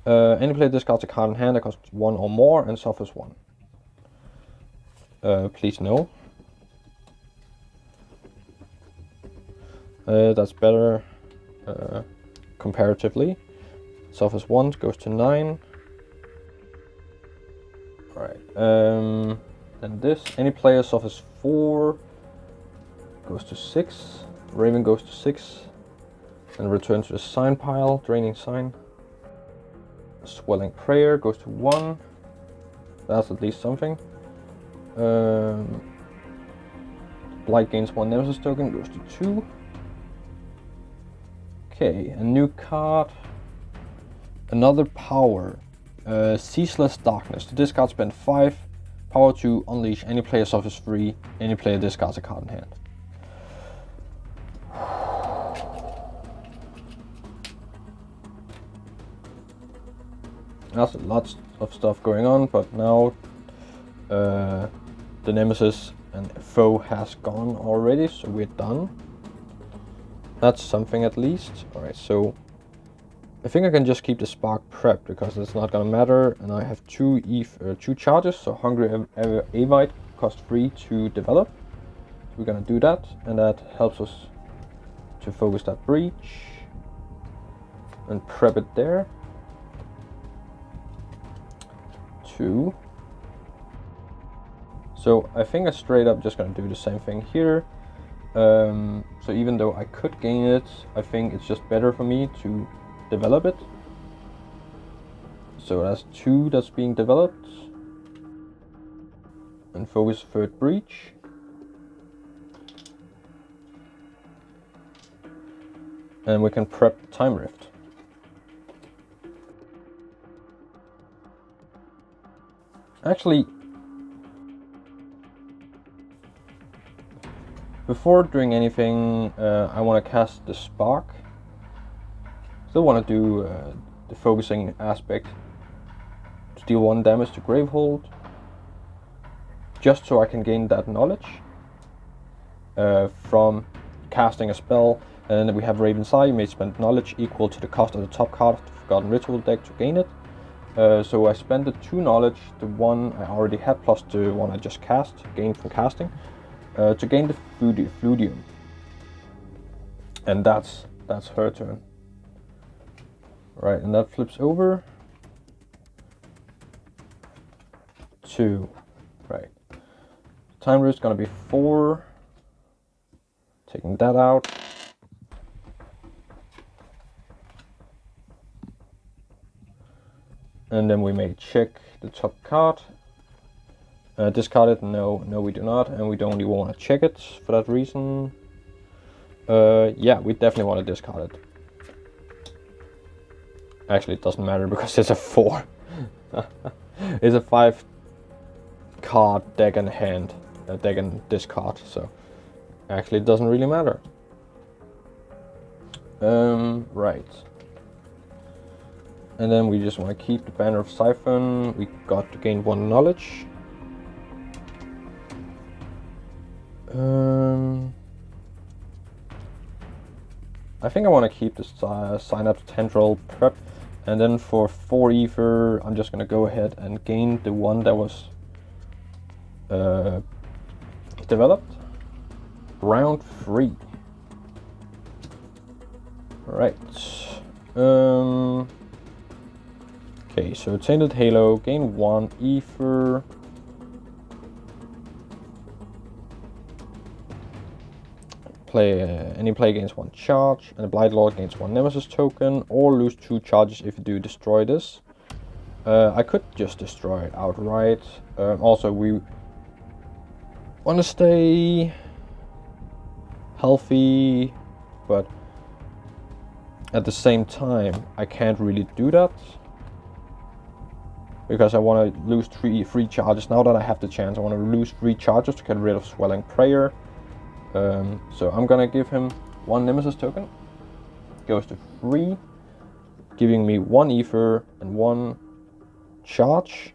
Any player discards a card in hand that costs 1 or more and suffers 1. Please no. That's better comparatively. Suffers 1, goes to 9. Alright, then this. Any player suffers 4, goes to 6. Raven goes to 6. And return to the sign pile, Draining Sign. Swelling Prayer goes to 1. That's at least something. Blight gains 1 Nemesis token, goes to 2. Okay, a new card. Another power. Ceaseless Darkness. To discard, spend 5 power to unleash. Any player suffers 3. Any player discards a card in hand. That's lots of stuff going on, but now the Nemesis and foe has gone already, so we're done. That's something at least. Alright, so I think I can just keep the Spark prepped because it's not gonna matter, and I have 2 charges, so Hungry Avite costs 3 to develop. So we're gonna do that, and that helps us to focus that breach and prep it there. 2. So I think I'm straight up just gonna do the same thing here. So even though I could gain it, I think it's just better for me to develop it. So that's 2 that's being developed. And focus 3rd breach. And we can prep the Time Rift. Actually, before doing anything, I want to cast the Spark. Still want to do the focusing aspect to deal 1 damage to Gravehold, just so I can gain that knowledge from casting a spell. And then we have Raven's Eye. You may spend knowledge equal to the cost of the top card of the Forgotten Ritual deck to gain it. So I spent the 2 knowledge, the 1 I already had plus the 1 I just gained from casting, to gain the Fludium. And that's her turn. Right, and that flips over. 2. Right. Time risk gonna be 4. Taking that out. And then we may check the top card. Discard it? No, we do not, and we don't really want to check it for that reason. Yeah, we definitely want to discard it. Actually, it doesn't matter because it's a 4. It's a 5 card deck and hand, deck and discard, so actually it doesn't really matter. Right. And then we just want to keep the Banner of Siphon. We got to gain 1 knowledge. I think I want to keep this Synapse Tendril prep, and then for 4 ether, I'm just going to go ahead and gain the one that was developed. Round 3. Right. Okay, so Tainted Halo, gain 1 ether. Any play gains 1 charge, and the Blight Lord gains 1 Nemesis token, or lose 2 charges if you do destroy this. I could just destroy it outright. Also, we want to stay healthy, but at the same time, I can't really do that because I want to lose 3 free charges. Now that I have the chance, I want to lose 3 charges to get rid of Swelling Prayer. So I'm gonna give him 1 Nemesis token. Goes to 3, giving me 1 ether and 1 charge.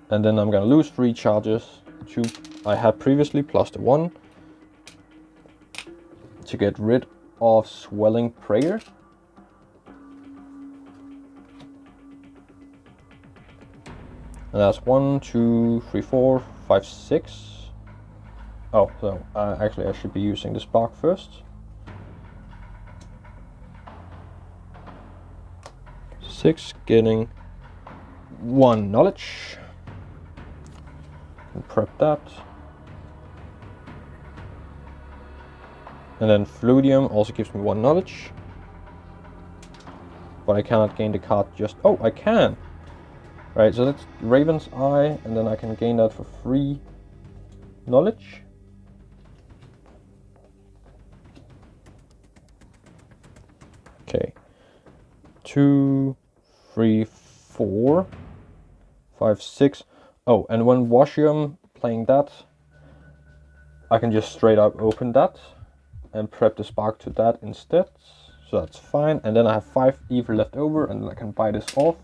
And then I'm gonna lose 3 charges to I had previously plus the 1 to get rid of Swelling Prayer. And that's 1, 2, 3, 4, 5, 6. Oh, so actually I should be using the Spark first. 6, getting 1 knowledge. And prep that. And then Fluidium also gives me 1 knowledge. But I cannot gain the card just... Oh, I can! Right, so that's Raven's Eye, and then I can gain that for 3 knowledge. Okay, 2, 3, 4, 5, 6. Oh, and when Washium playing that, I can just straight up open that and prep the Spark to that instead. So that's fine. And then I have 5 ether left over, and then I can buy this off.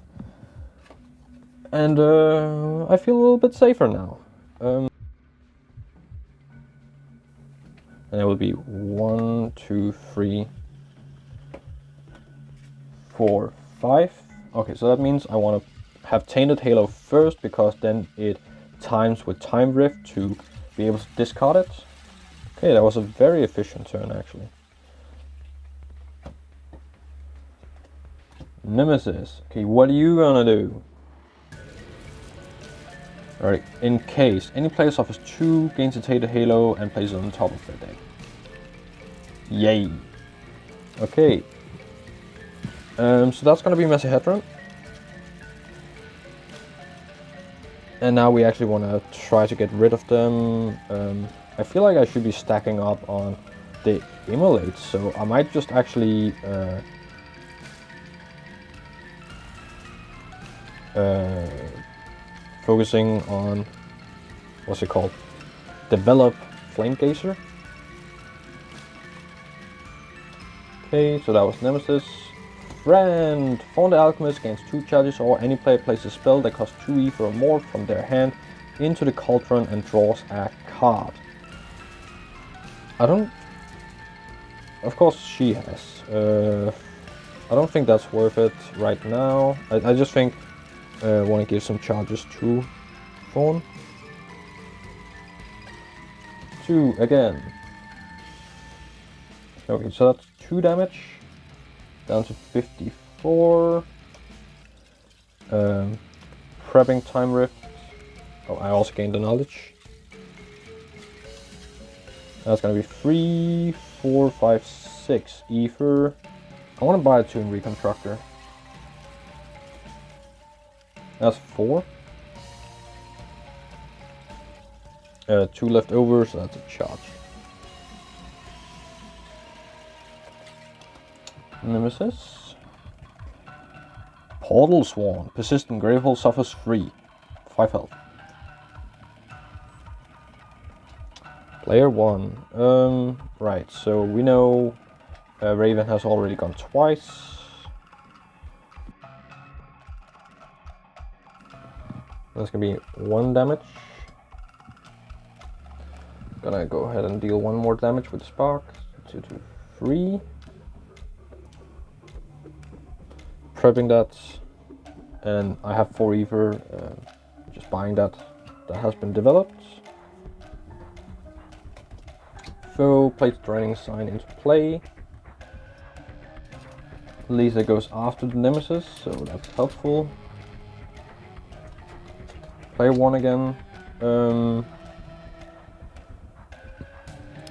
And I feel a little bit safer now. And it will be 1, 2, 3, 4, 5. Okay, so that means I want to have Tainted Halo first, because then it times with Time Rift to be able to discard it. Okay, that was a very efficient turn actually. Nemesis. Okay, what are you gonna do? Alright, in case any player suffers 2, gains a Tainted Halo and places it on top of their deck. Yay. Okay. So that's gonna be Mazahaedron. And now we actually want to try to get rid of them. I feel like I should be stacking up on the Immolate, so I might just actually focusing on, what's it called? Develop Flame Gazer. Okay, so that was Nemesis. Friend! Fawn the Alchemist gains 2 charges, or any player places a spell that costs 2 ether or more from their hand into the Cauldron and draws a card. I don't... Of course she has. I don't think that's worth it right now. I just think I want to give some charges to Fawn. 2 again. Okay, so that's 2 damage. down to 54. Prepping Time Rift. Oh, I also gained the knowledge. That's gonna be 3, 4, 5, 6 ether. I want to buy a Toon Reconstructor. That's 4. 2 left over, so that's a charge. Nemesis. Portal Swarm. Persistent Gravehold suffers 3. 5 health. Player 1. Right, so we know Raven has already gone twice. That's gonna be 1 damage. Gonna go ahead and deal 1 more damage with the spark. 2, 2, 3. Prepping that, and I have 4 ether. Just buying that. That has been developed. Foe plays Draining Sign into play. Lisa goes after the Nemesis, so that's helpful. Player 1 again.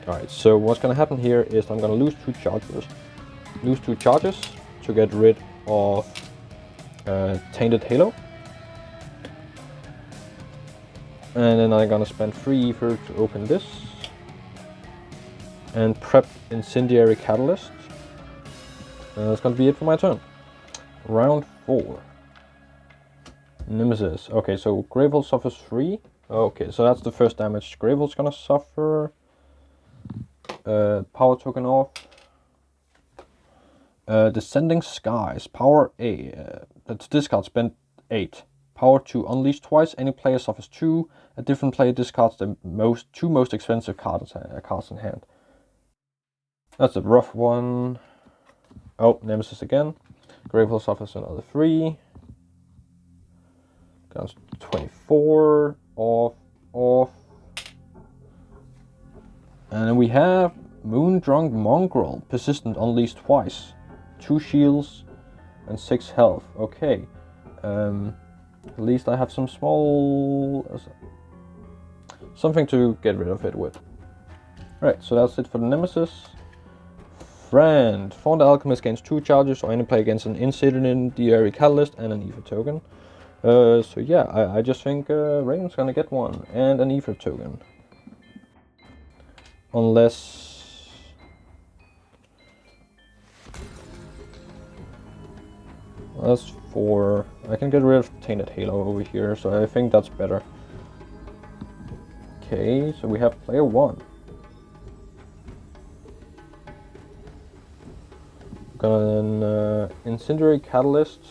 Alright, so what's gonna happen here is I'm gonna lose 2 charges. Lose 2 charges to get rid of Tainted Halo. And then I'm gonna spend 3 ether to open this. And prep Incendiary Catalyst. And that's gonna be it for my turn. Round 4. Nemesis. Okay, so Gravehold suffers 3. Okay, so that's the first damage Gravehold's gonna suffer. Power token off. Descending Skies. Power A. That's discard, spend 8. Power 2. Unleash twice. Any player suffers 2. A different player discards the 2 most expensive cards in hand. That's a rough one. Oh, Nemesis again. Gravehold suffers another 3. Goes 24. Off. And then we have Moondrunk Mongrel. Persistent, unleash twice. 2 shields and 6 health. Okay. At least I have some something to get rid of it with. Right, so that's it for the Nemesis. Friend. Fond Alchemist gains 2 charges or any play against an Incendiary Catalyst and an Ether token. So yeah, I just think Raven's gonna get one and an Ether token. Unless... That's 4. I can get rid of Tainted Halo over here, so I think that's better. Okay, so we have player 1. Gonna Incendiary Catalyst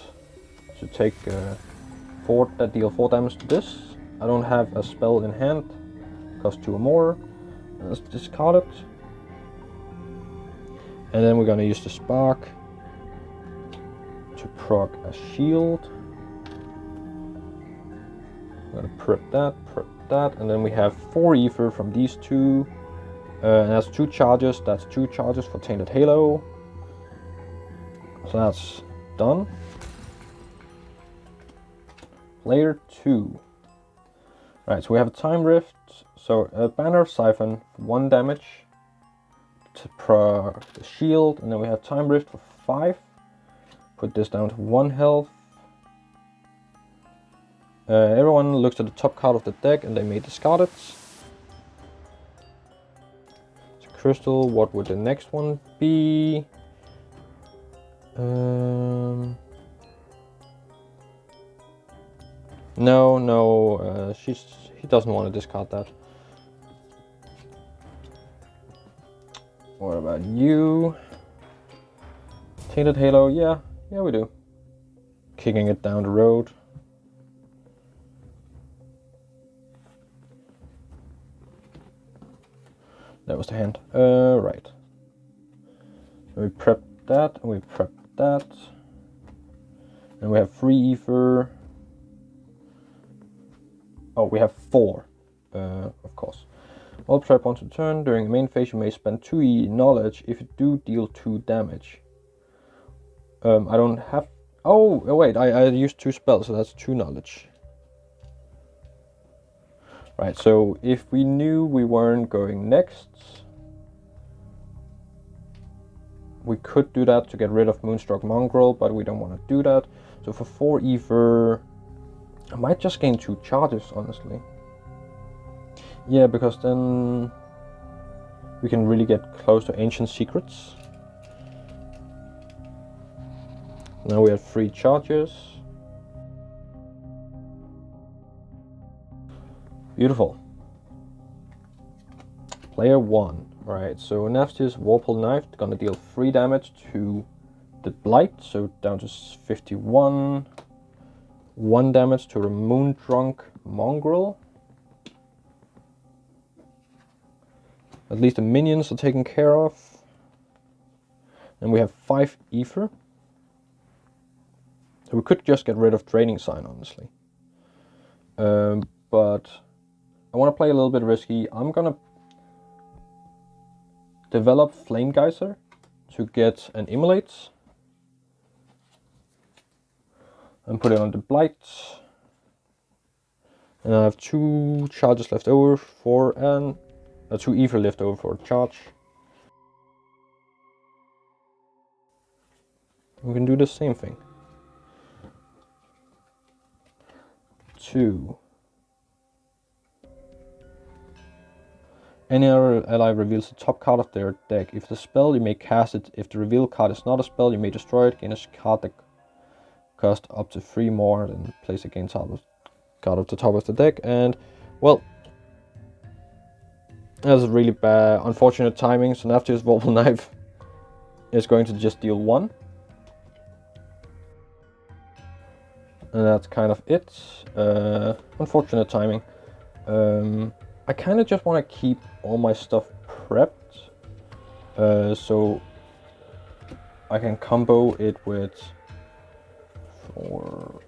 to take deal 4 damage to this. I don't have a spell in hand, cost 2 or more. Let's discard it. And then we're gonna use the spark to proc a shield. I'm gonna prep that, and then we have 4 ether from these 2. And that's 2 charges. That's 2 charges for Tainted Halo. So that's done. Player 2. Right, so we have a Time Rift. So a Banner of Siphon for 1 damage to proc the shield, and then we have Time Rift for 5. Put this down to 1 health. Everyone looks at the top card of the deck and they may discard it. So Crystal, what would the next one be? No, he doesn't want to discard that. What about you? Tainted Halo, yeah we do. Kicking it down the road. That was the hand. Right. We prep that, and we prep that. And we have 3 ether. Oh, we have 4, of course. While prep once a turn, during the main phase you may spend 2 knowledge if you do deal 2 damage. I don't have... Oh, wait, I used 2 spells, so that's 2 knowledge. Right, so if we knew we weren't going next, we could do that to get rid of Moonstruck Mongrel, but we don't want to do that. So for 4 ether, I might just gain 2 charges, honestly. Yeah, because then we can really get close to Ancient Secrets. Now we have 3 charges. Beautiful. Player 1. Alright, so Nasti's Warpole Knife gonna deal 3 damage to the Blight, so down to 51. 1 damage to the Moondrunk Mongrel. At least the minions are taken care of. And we have 5 ether. So we could just get rid of Draining Sign, honestly. But I want to play a little bit risky. I'm gonna develop Flame Geyser to get an Immolate. And put it on the Blight. And I have 2 charges left over for an... 2 ether left over for a charge. We can do the same thing. 2. Any other ally reveals the top card of their deck. If the spell, you may cast it. If the revealed card is not a spell, you may destroy it. Gain a card that costs up to 3 more, then place it against card of the top of the deck. And, well, that's really bad, unfortunate timing. So after his Warpole Knife is going to just deal 1. And that's kind of it. Unfortunate timing. I kind of just want to keep all my stuff prepped. So I can combo it with 4,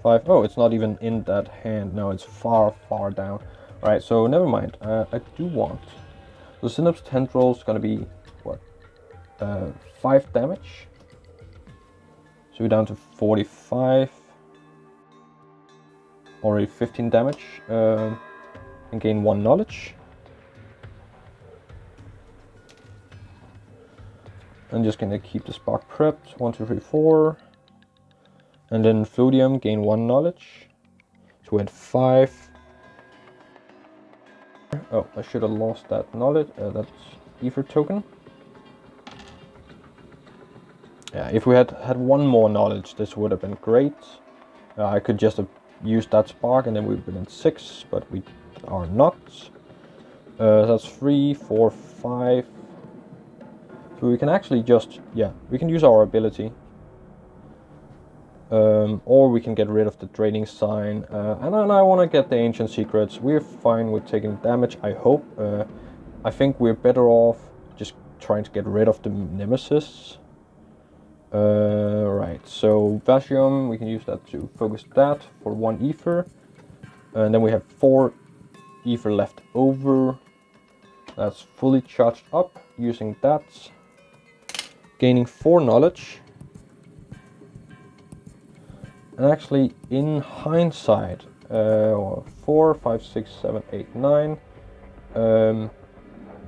5. Oh, it's not even in that hand. No, it's far, far down. Alright, so never mind. I do want... The Synapse Tendril is going to be, what? 5 damage. So we're down to 45. Already 15 damage. And gain 1 knowledge. I'm just gonna keep the spark prepped. 1, 2, 3, 4. And then Fluidium, gain 1 knowledge. So we had 5. Oh, I should have lost that knowledge, that ether token. Yeah, if we had 1 more knowledge, this would have been great. I could just have used that spark and then we'd been at 6, but we are not. That's 3, 4, 5. So we can actually just, yeah, we can use our ability. Or we can get rid of the Draining Sign. And then I want to get the Ancient Secrets. We're fine with taking damage, I hope. I think we're better off just trying to get rid of the Nemesis. Right, so Vasium, we can use that to focus that for 1 ether. And then we have 4 ether left over. That's fully charged up using that. Gaining 4 knowledge. And actually, in hindsight, 4, 5, 6, 7, 8, 9.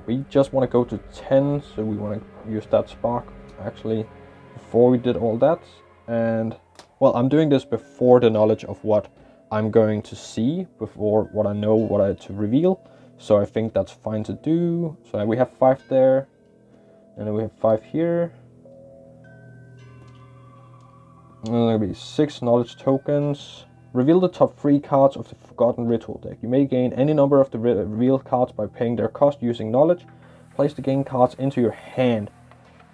We just want to go to 10, so we want to use that spark actually before we did all that. And well, I'm doing this before the knowledge of what I'm going to see, before what I know what I to reveal. So I think that's fine to do. So we have 5 there, and then we have 5 here. And then there'll be 6 knowledge tokens. Reveal the top 3 cards of the Forgotten Ritual deck. You may gain any number of the revealed cards by paying their cost using knowledge. Place the gain cards into your hand.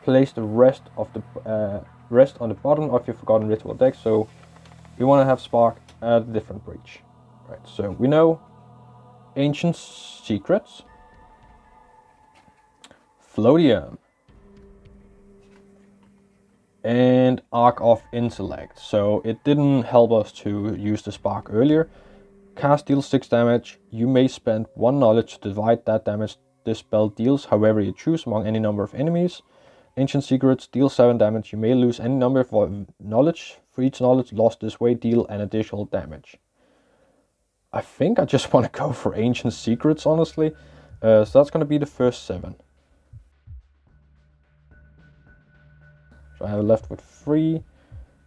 Place the rest of the rest on the bottom of your Forgotten Ritual deck. So we want to have Spark at a different breach. Right. So we know Ancient Secrets, Floatium, and Arc of Intellect. So it didn't help us to use the spark earlier. Cast deals 6 damage. You may spend 1 knowledge to divide that damage this spell deals however you choose among any number of enemies. Ancient Secrets, deal 7 damage. You may lose any number of knowledge. For each knowledge lost this way, deal an additional damage. I think I just want to go for Ancient Secrets, honestly. So that's going to be the first 7. So I have left with 3.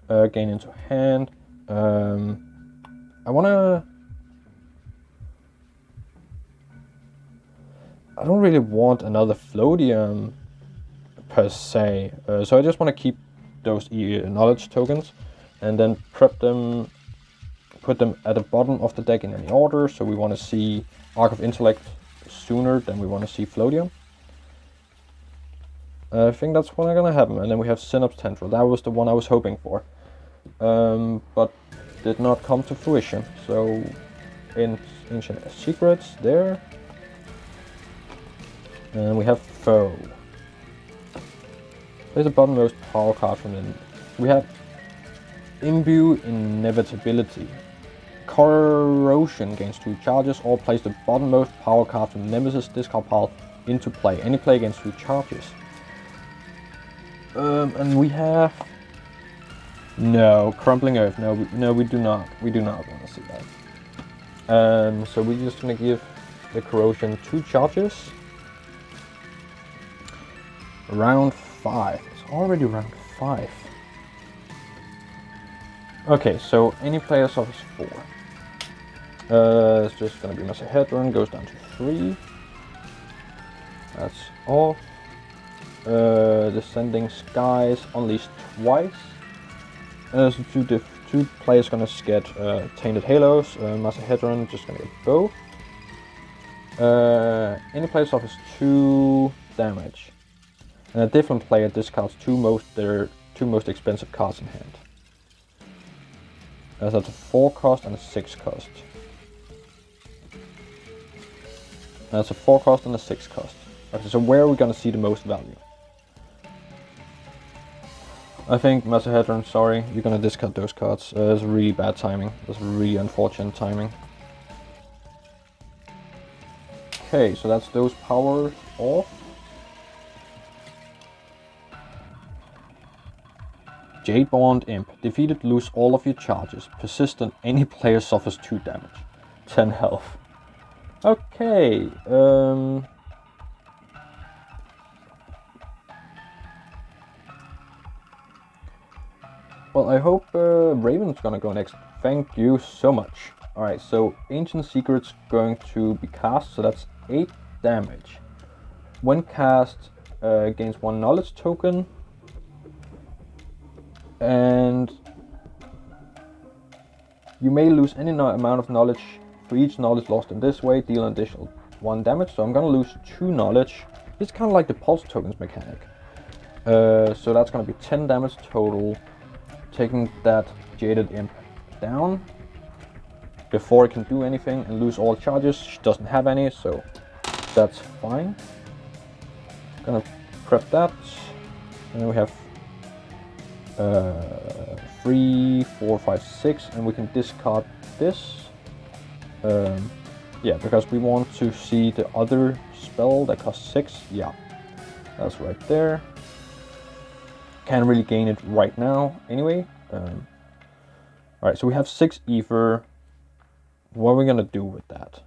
Gain into hand. I don't really want another Floodium per se, so I just want to keep those knowledge tokens and then prep them, put them at the bottom of the deck in any order. So we want to see Arc of Intellect sooner than we want to see Floodium. I think that's what's gonna happen. And then we have Synapse Tendril. That was the one I was hoping for, but did not come to fruition. So in Ancient Secrets there, and we have Foe. Play the bottommost power card from the... We have Imbue Inevitability. Corrosion gains 2 charges, or place the bottommost power card from Nemesis discard pile into play. Any play gains 2 charges. And we have... No, Crumbling Earth. No, we do not. We do not want to see that. So we're just gonna give the Corrosion 2 charges. Round 5. It's already round 5. Okay, so any player suffers 4. It's just gonna be Mazahaedron, goes down to 3. That's off. Descending Skies unleashed twice. So two players gonna get Tainted Halos. Mazahaedron just gonna get both. Any player suffers 2 damage. And a different player discards their two most expensive cards in hand. That's a 4 cost and a 6 cost. That's a 4 cost and a 6 cost. Okay, so where are we gonna see the most value? I think Mazahaedron, sorry, you're gonna discard those cards. That's really bad timing. That's really unfortunate timing. Okay, so that's those powers off. Jadeborn Imp. Defeated, lose all of your charges. Persistent, any player suffers 2 damage. 10 health. Okay, well, I hope Raven's gonna go next. Thank you so much. Alright, so Ancient Secret's going to be cast, so that's 8 damage. When cast, gains 1 knowledge token. And you may lose any amount of knowledge. For each knowledge lost in this way, deal an additional 1 damage. So I'm gonna lose 2 knowledge. It's kind of like the pulse tokens mechanic. So that's gonna be 10 damage total. Taking that Jaded Imp down before it can do anything and lose all charges. She doesn't have any, so that's fine. Gonna prep that. And then we have 3, 4, 5, 6, and we can discard this. Yeah, because we want to see the other spell that costs 6. Yeah, that's right there. Can't really gain it right now anyway. Alright, so we have 6 ether. What are we gonna do with that?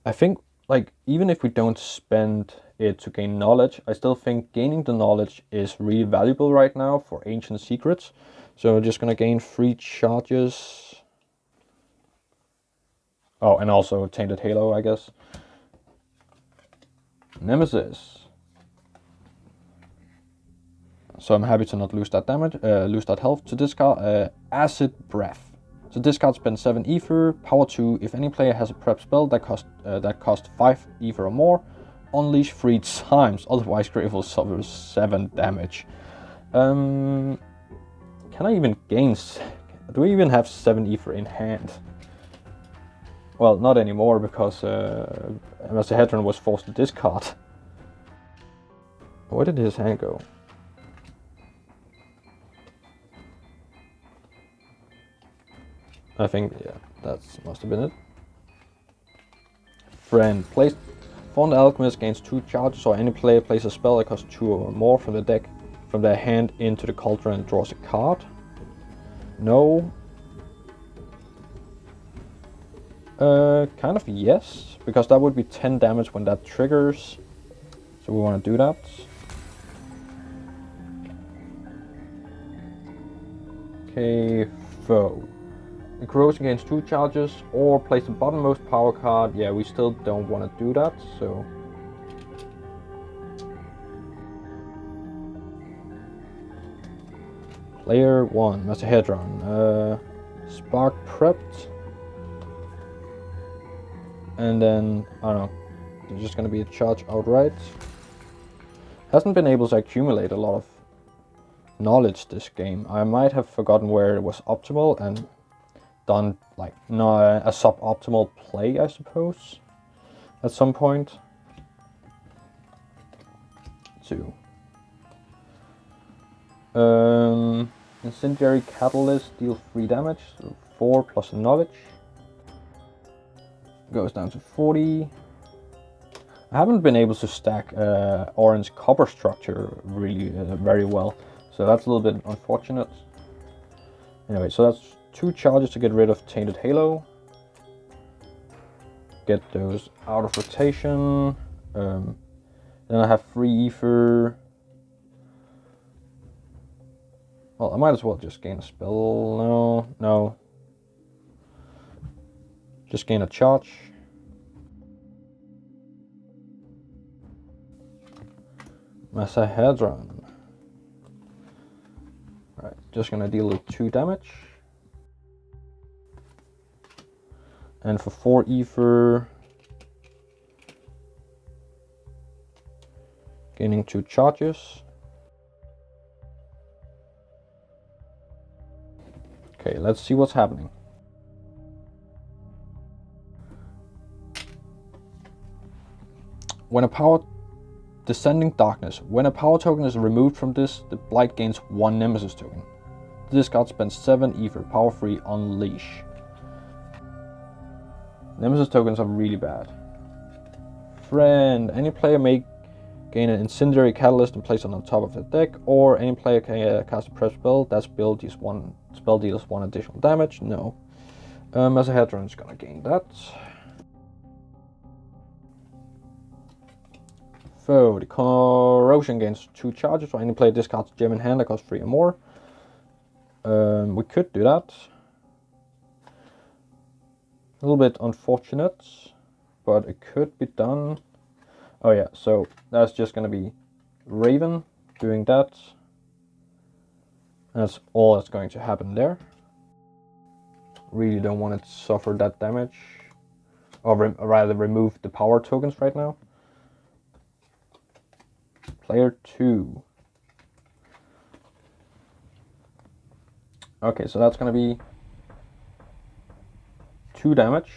I think, like, even if we don't spend it to gain knowledge, I still think gaining the knowledge is really valuable right now for Ancient Secrets. So we're just gonna gain 3 charges. Oh, and also Tainted Halo, I guess. Nemesis. So I'm happy to not lose that damage, lose that health. To discard Acid Breath. So discard spend 7 ether, power 2. If any player has a prep spell that cost 5 ether or more, unleash 3 times. Otherwise, Grave suffers 7 damage. Can I even gain? Do we even have 7 ether in hand? Well, not anymore because Mazahaedron was forced to discard. Where did his hand go? I think, yeah, that must have been it. Friend. Place Fond Alchemist gains 2 charges, or any player places a spell that costs 2 or more from the deck, from their hand into the cauldron and draws a card. No. Kind of yes, because that would be 10 damage when that triggers. So we want to do that. Okay, foe. The corrosion gains 2 charges, or place the bottommost power card. Yeah, we still don't want to do that, so. Player 1, Mazahaedron. Spark prepped. And then, I don't know, it's just gonna be a charge outright. Hasn't been able to accumulate a lot of knowledge this game. I might have forgotten where it was optimal and done like a suboptimal play, I suppose, at some point. 2. Incendiary Catalyst deals 3 damage, so 4 plus knowledge. Goes down to 40. I haven't been able to stack orange copper structure really very well, so that's a little bit unfortunate. Anyway, so that's 2 charges to get rid of Tainted Halo. Get those out of rotation. Then I have free ether. Well, I might as well just gain a spell. No. Just gain a charge. Mazahaedron. Right, just gonna deal with 2 damage. And for 4 ether, gaining 2 charges. Okay, let's see what's happening. When a power Descending Darkness. When a power token is removed from this, the Blight gains 1 Nemesis token. This card spends 7 ether, power free, unleash. Nemesis tokens are really bad. Friend. Any player may gain an Incendiary Catalyst and place it on top of the deck, or any player can cast a prep spell. That spell deals 1 additional damage. No. Mazahaedron is gonna gain that. Foe. The corrosion gains 2 charges, or any player discards a gem in hand that costs 3 or more. We could do that. A little bit unfortunate, but it could be done. Oh yeah, so that's just gonna be Raven doing that. That's all that's going to happen there. Really don't want it to suffer that damage, or rather remove the power tokens right now. Player 2. Okay, so that's gonna be 2 damage,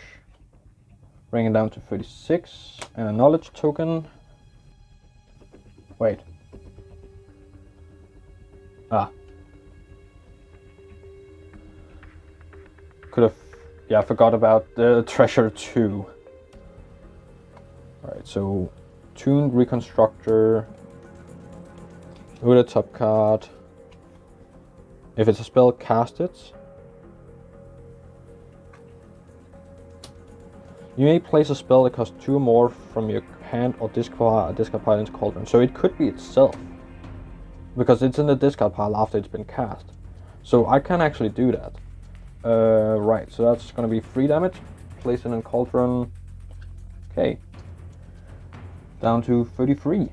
bring it down to 36, and a knowledge token. Wait. Could have, yeah, I forgot about the treasure 2. Alright, so tuned reconstructor. With a top card. If it's a spell, cast it. You may place a spell that costs 2 or more from your hand or discard pile into cauldron. So it could be itself, because it's in the discard pile after it's been cast. So I can actually do that. Right, so that's going to be 3 damage. Place it in cauldron. Okay. Down to 33.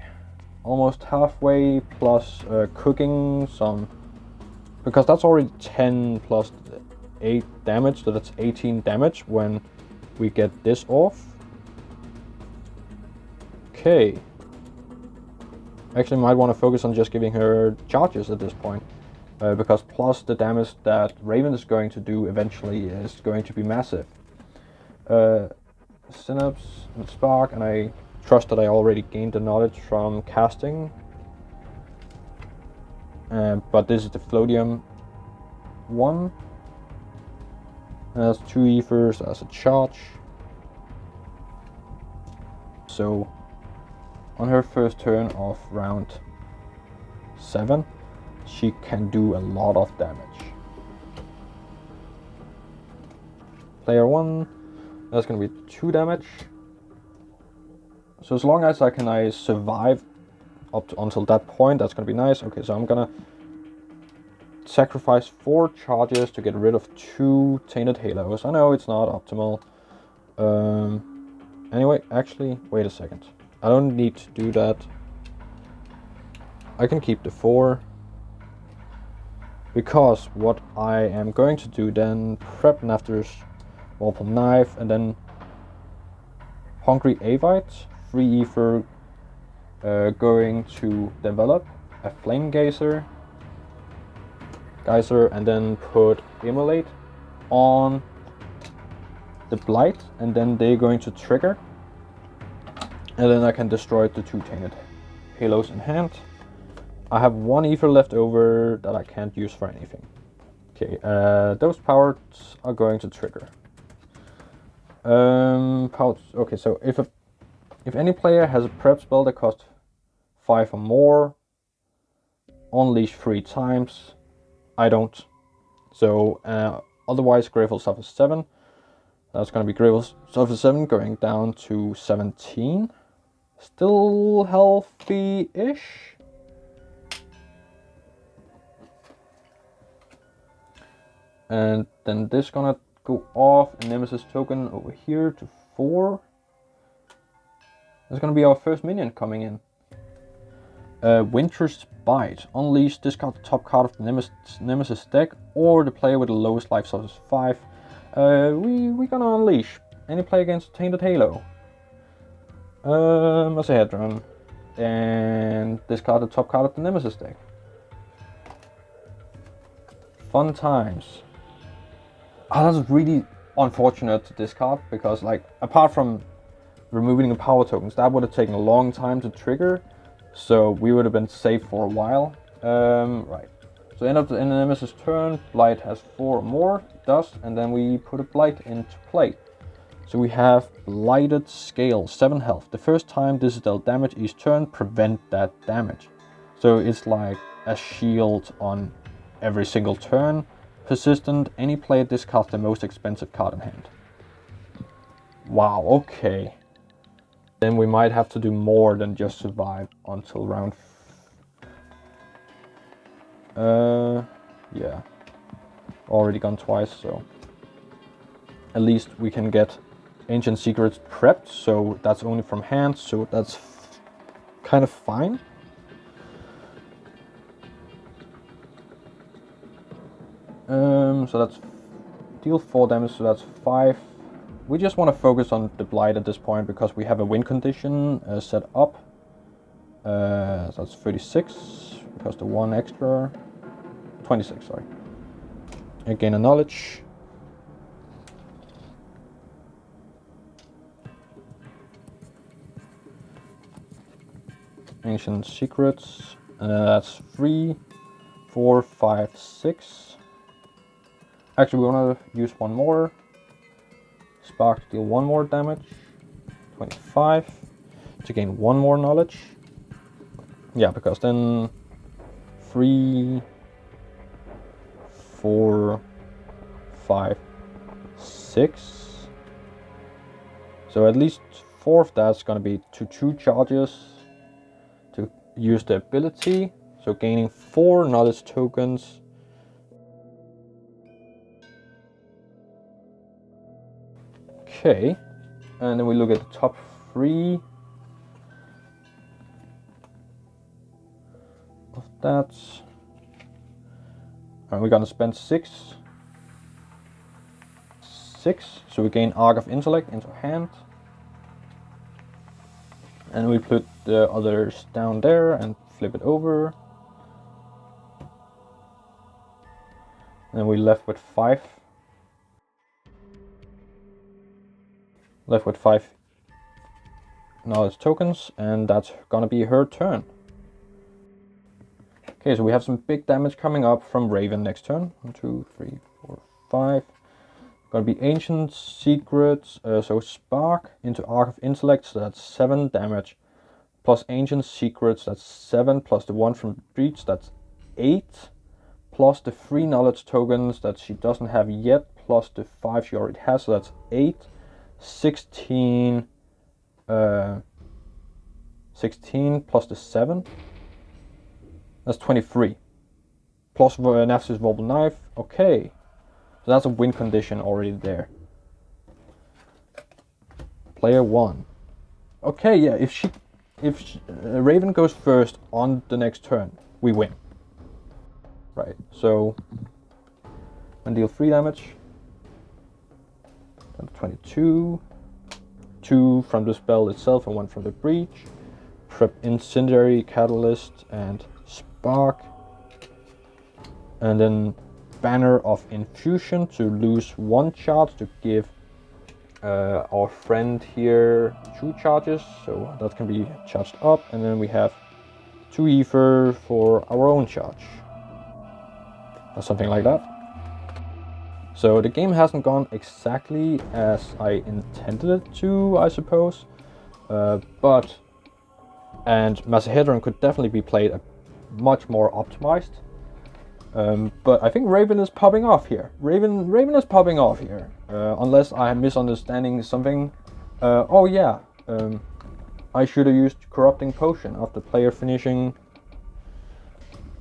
Almost halfway, plus cooking some, because that's already 10 plus 8 damage, so that's 18 damage when we get this off. Okay. Actually might want to focus on just giving her charges at this point, because plus the damage that Raven is going to do eventually is going to be massive. Synapse and Spark, and I trust that I already gained the knowledge from casting. But this is the Floatium 1. And that's 2 ethers as a charge. so on her first turn of round 7, she can do a lot of damage. Player 1, that's gonna be 2 damage. So as long as I survive until that point, that's gonna be nice. Okay, so I'm gonna sacrifice 4 charges to get rid of 2 Tainted Halos. I know it's not optimal. Anyway, actually, wait a second. I don't need to do that. I can keep the 4. Because what I am going to do then, prep Nafter's Vorpal Knife, and then Hungry Avite, free ether, going to develop a Flame Geyser, and then put Immolate on the Blight, and then they're going to trigger, and then I can destroy the 2 Tainted Halos in hand. I have 1 ether left over that I can't use for anything. Okay, those powers are going to trigger. Okay, so if any player has a prep spell that costs 5 or more, unleash 3 times. I don't. So otherwise, Grateful suffers 7. That's going to be Grateful suffers 7 going down to 17. Still healthy-ish. And then this gonna go off a Nemesis token over here to 4. That's gonna be our first minion coming in. Winter's Bite. Unleash, discard the top card of the Nemesis deck, or the player with the lowest life source 5. We're gonna unleash any player against Tainted Halo. Mazahaedron. And discard the top card of the Nemesis deck. Fun times. Oh, that's really unfortunate to discard, because like, apart from removing the power tokens, that would have taken a long time to trigger, so we would have been safe for a while. Right. So end of the Nemesis turn, Blight has 4 or more, does, and then we put a Blight into play. So we have Blighted Scale, 7 health. The first time this is dealt damage each turn, prevent that damage. So it's like a shield on every single turn. Persistent, any player discards the most expensive card in hand. Wow, okay. Then we might have to do more than just survive until round... yeah. Already gone twice, so... At least we can get Ancient Secrets prepped, so that's only from hand, so that's kind of fine. So that's deal 4 damage, so that's 5. We just want to focus on the Blight at this point because we have a win condition set up. So that's 36 because the 1 extra, 26, sorry. Again, a knowledge. Ancient Secrets, and that's 3, 4, 5, 6. Actually, we want to use 1 more. Spark to deal 1 more damage. 25. To gain 1 more knowledge. Yeah, because then 3, 4, 5, 6. So at least 4 of that's going to be to 2 charges to use the ability. So gaining 4 knowledge tokens. Okay, and then we look at the top 3 of that. And we're gonna spend 6, so we gain Arc of Intellect into hand. And we put the others down there and flip it over. And we're left with 5. Left with 5 knowledge tokens, and that's gonna be her turn. Okay, so we have some big damage coming up from Raven next turn. 1, 2, 3, 4, 5. Gonna be Ancient Secrets, so Spark into Arc of Intellect, so that's 7 damage. Plus Ancient Secrets, that's 7, plus the 1 from Breach, that's 8. Plus the 3 knowledge tokens that she doesn't have yet, plus the 5 she already has, so that's 8. 16, 16 plus the 7, that's 23. Plus Nafsis Vorpal Knife, okay. So that's a win condition already there. Player 1. Okay, yeah, if Raven goes first on the next turn, we win. Right, so and deal 3 damage. Then 22. 2 from the spell itself and 1 from the breach. Prep Incendiary, Catalyst, and Spark. And then Banner of Infusion to lose 1 charge to give our friend here 2 charges, so that can be charged up. And then we have 2 ether for our own charge, or something like that. So the game hasn't gone exactly as I intended it to, I suppose, and Mazahaedron could definitely be played much more optimized. But I think Raven is popping off here. Raven is popping off here. Unless I am misunderstanding something. Oh yeah, I should have used Corrupting Potion after player finishing.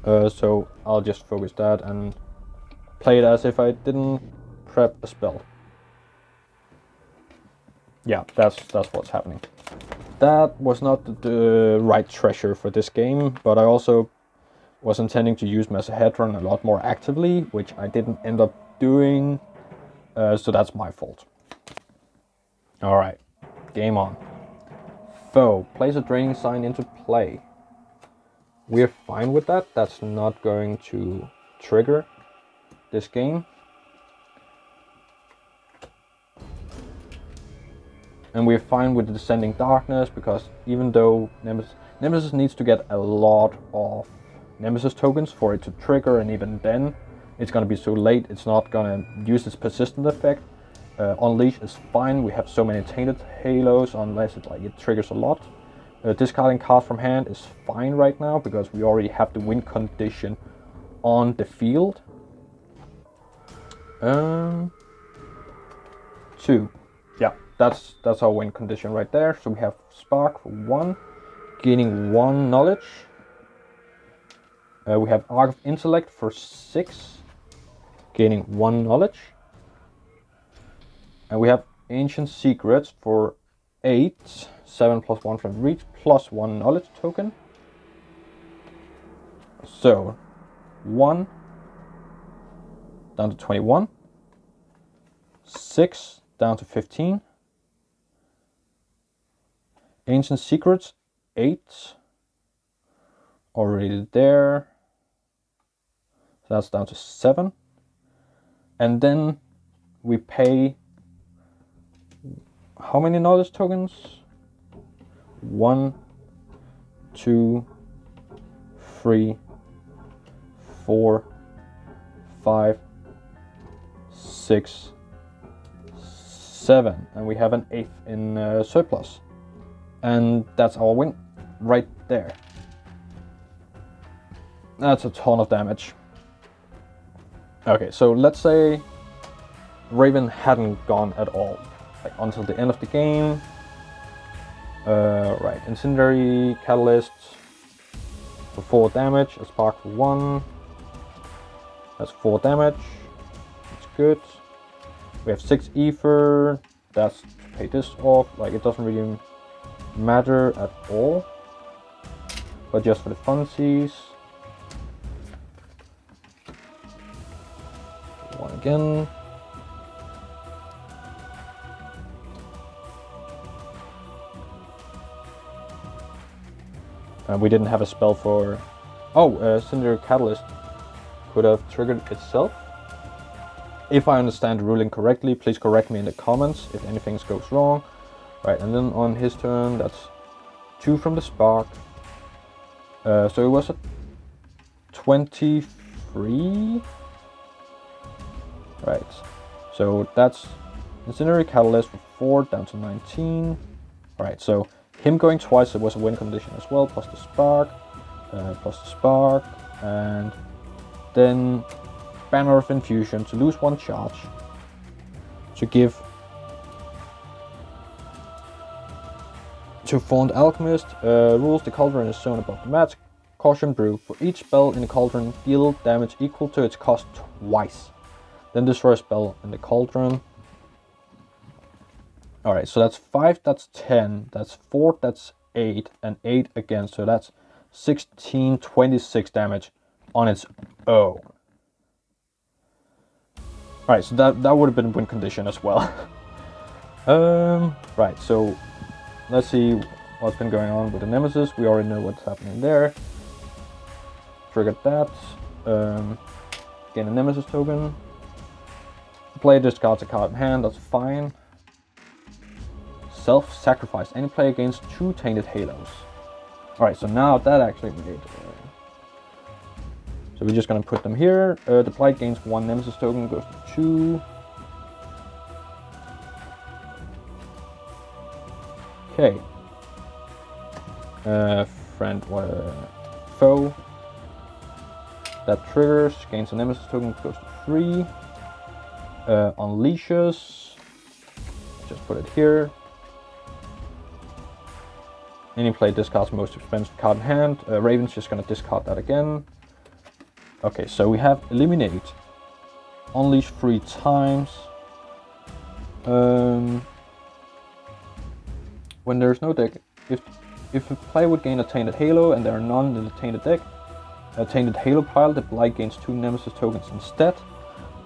So I'll just focus that and play it as if I didn't prep a spell. Yeah, that's what's happening. That was not the right treasure for this game, but I also was intending to use Mazahaedron a lot more actively, which I didn't end up doing, so that's my fault. Alright, game on. Foe, place a draining sign into play. We're fine with that, that's not going to trigger this game. And we're fine with the Descending Darkness, because even though Nemesis needs to get a lot of Nemesis tokens for it to trigger, and even then it's going to be so late, it's not going to use its persistent effect. Unleash is fine, we have so many Tainted Halos, unless it triggers a lot. Discarding cards from hand is fine right now, because we already have the win condition on the field. 2. Yeah, that's our win condition right there. So we have Spark for 1, gaining 1 knowledge. We have Arc of Intellect for 6, gaining 1 knowledge. And we have Ancient Secrets for 8, 7 plus 1 from Reach, plus 1 knowledge token. So 1 down to 21, 6 down to 15, Ancient Secrets 8, already there, so that's down to 7, and then we pay how many knowledge tokens? 1, 2, 3, 4, 5, 6, 7, and we have an 8th in surplus, and that's our win right there. That's a ton of damage. Okay, so let's say Raven hadn't gone at all, like until the end of the game. Right, Incendiary, Catalyst for 4 damage, a Spark for 1. That's 4 damage. That's good. We have 6 ether. That's to pay this off. Like, it doesn't really matter at all, but just for the funsies. 1 again. We didn't have a spell for... Oh, Cinder Catalyst could have triggered itself. If I understand the ruling correctly, please correct me in the comments if anything goes wrong. Right, and then on his turn, that's 2 from the Spark. So it was a 23. Right, So that's Incendiary Catalyst for 4 down to 19. Alright, so him going twice, it was a win condition as well, plus the spark, and then Banner of Infusion to lose 1 charge, to give to Fallen Alchemist, rules the cauldron is shown above the match. Caution Brew, for each spell in the cauldron, deal damage equal to its cost twice. Then destroy a spell in the cauldron. Alright, so that's 5, that's 10, that's 4, that's 8, and 8 again, so that's 16, 26 damage on its own. Alright, so that would have been a win condition as well. Right, so let's see what's been going on with the Nemesis. We already know what's happening there. Triggered that. Gain a Nemesis token. Player discards a card in hand, that's fine. Self-sacrifice. Any player gains 2 Tainted Halos. Alright, so now that actually made... so we're just gonna put them here. The Blight gains 1 Nemesis token, goes to 2. Okay. Friend, foe. That triggers, gains a Nemesis token, goes to 3. Unleashes. Just put it here. Any player discards most expensive card in hand. Raven's just gonna discard that again. Okay, so we have Eliminate. Unleash 3 times. When there's no deck, if a player would gain a Tainted Halo and there are none in the Tainted deck, a Tainted Halo pile, the Blight gains 2 Nemesis tokens instead.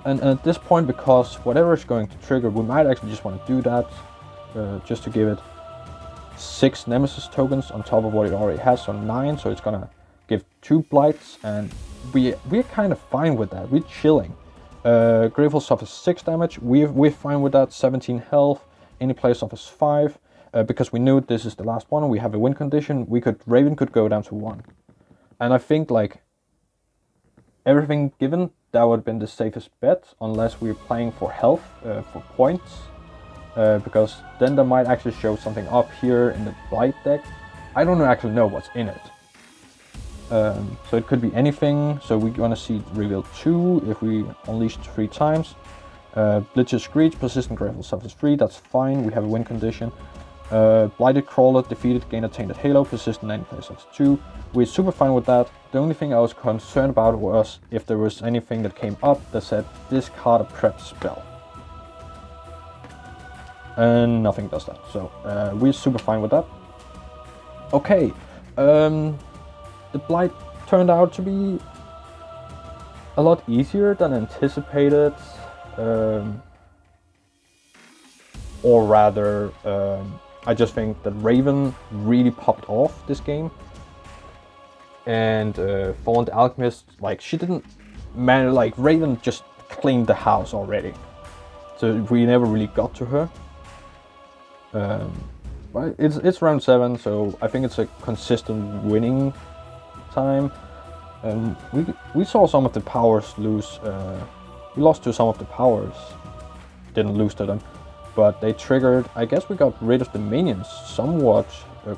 And at this point, because whatever is going to trigger, we might actually just want to do that, just to give it 6 Nemesis tokens on top of what it already has, so 9, so it's gonna give 2 Blights, and we're kind of fine with that. We're chilling. Grateful suffers 6 damage, we're fine with that. 17 health, any player suffers 5, because we knew this is the last one, we have a win condition, Raven could go down to 1. And I think, like, everything given, that would have been the safest bet, unless we're playing for health, for points. Because then there might actually show something up here in the Blight deck. I don't actually know what's in it. So it could be anything. So we're gonna see reveal 2 if we unleash 3 times. Blitz's Screech, Persistent Grateful suffers 3, that's fine, we have a win condition. Blighted Crawler, defeated, gain a Tainted Halo, persistent 9 player suffers 2. We're super fine with that. The only thing I was concerned about was if there was anything that came up that said discard a prep spell. And nothing does that, so we're super fine with that. Okay, the Blight turned out to be a lot easier than anticipated, or rather, I just think that Raven really popped off this game, and Fallen Alchemist, like, she didn't manage, like, Raven just cleaned the house already, so we never really got to her. But it's round 7, so I think it's a consistent winning time. We saw some of the powers lose. We lost to some of the powers, didn't lose to them, but they triggered. I guess we got rid of the minions somewhat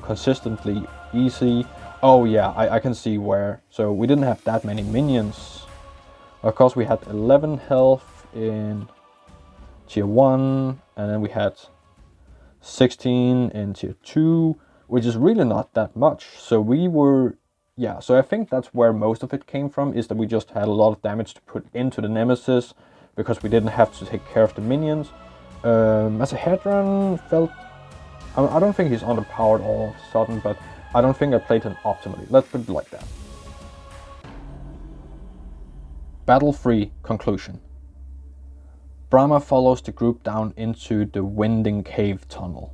consistently easy. Oh yeah, I can see where. So we didn't have that many minions. Of course, we had 11 health in tier 1, and then we had 16 in tier 2, which is really not that much. So we were, yeah, so I think that's where most of it came from, is that we just had a lot of damage to put into the Nemesis because we didn't have to take care of the minions. Mazahaedron felt, I don't think he's underpowered all of a sudden, but I don't think I played him optimally. Let's put it like that. Battle 3 conclusion. Brahma follows the group down into the winding cave tunnel,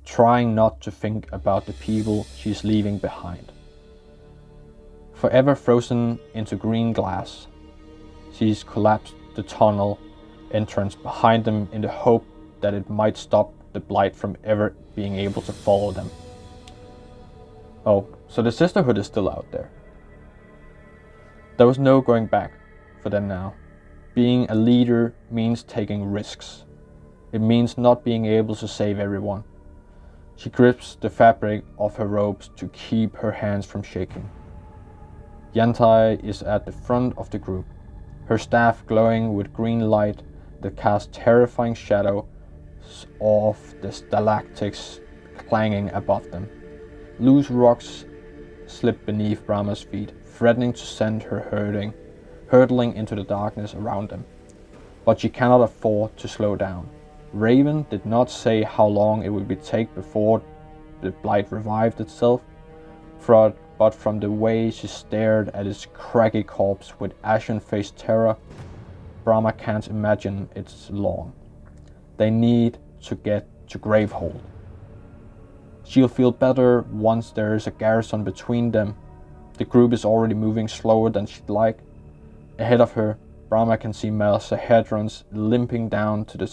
trying not to think about the people she's leaving behind. Forever frozen into green glass, she's collapsed the tunnel entrance behind them in the hope that it might stop the Blight from ever being able to follow them. Oh, so the Sisterhood is still out there. There was no going back for them now. Being a leader means taking risks. It means not being able to save everyone. She grips the fabric of her robes to keep her hands from shaking. Yantai is at the front of the group, her staff glowing with green light that casts terrifying shadows off the stalactites clanging above them. Loose rocks slip beneath Brahma's feet, threatening to send her hurtling into the darkness around them. But she cannot afford to slow down. Raven did not say how long it would take before the Blight revived itself, but from the way she stared at its craggy corpse with ashen-faced terror, Brahma can't imagine it's long. They need to get to Gravehold. She'll feel better once there is a garrison between them. The group is already moving slower than she'd like. Ahead of her, Brahma can see Mazahaedron limping down the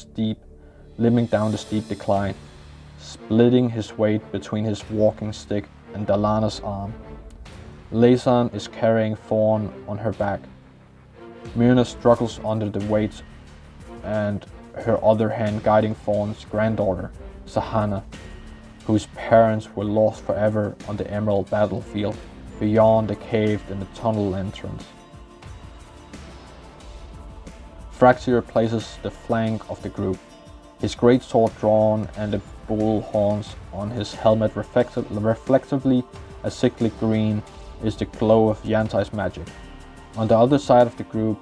steep decline, splitting his weight between his walking stick and Dalana's arm. Laysan is carrying Fawn on her back. Myrna struggles under the weight and her other hand guiding Fawn's granddaughter, Sahana, whose parents were lost forever on the Emerald battlefield beyond the cave in the tunnel entrance. Fraxier places the flank of the group, his great sword drawn and the bull horns on his helmet reflectively a sickly green is the glow of Yantai's magic. On the other side of the group,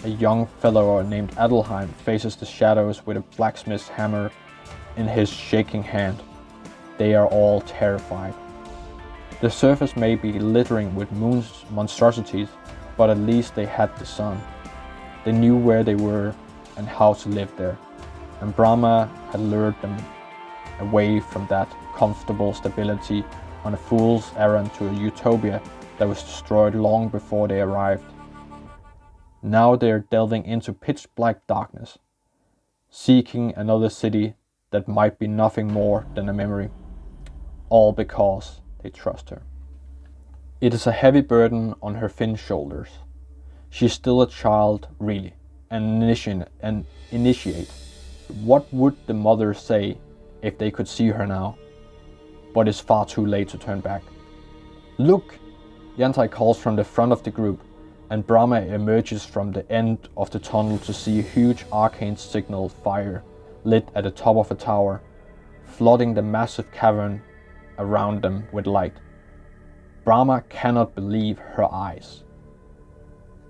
a young fellow named Adelheim faces the shadows with a blacksmith's hammer in his shaking hand. They are all terrified. The surface may be littering with monstrosities, but at least they had the sun. They knew where they were and how to live there, and Brahma had lured them away from that comfortable stability on a fool's errand to a utopia that was destroyed long before they arrived. Now they are delving into pitch-black darkness, seeking another city that might be nothing more than a memory, all because they trust her. It is a heavy burden on her thin shoulders. She's still a child, really, an initiate. What would the mother say if they could see her now? But it's far too late to turn back. Look! Yantai calls from the front of the group, and Brahma emerges from the end of the tunnel to see a huge arcane signal fire lit at the top of a tower, flooding the massive cavern around them with light. Brahma cannot believe her eyes.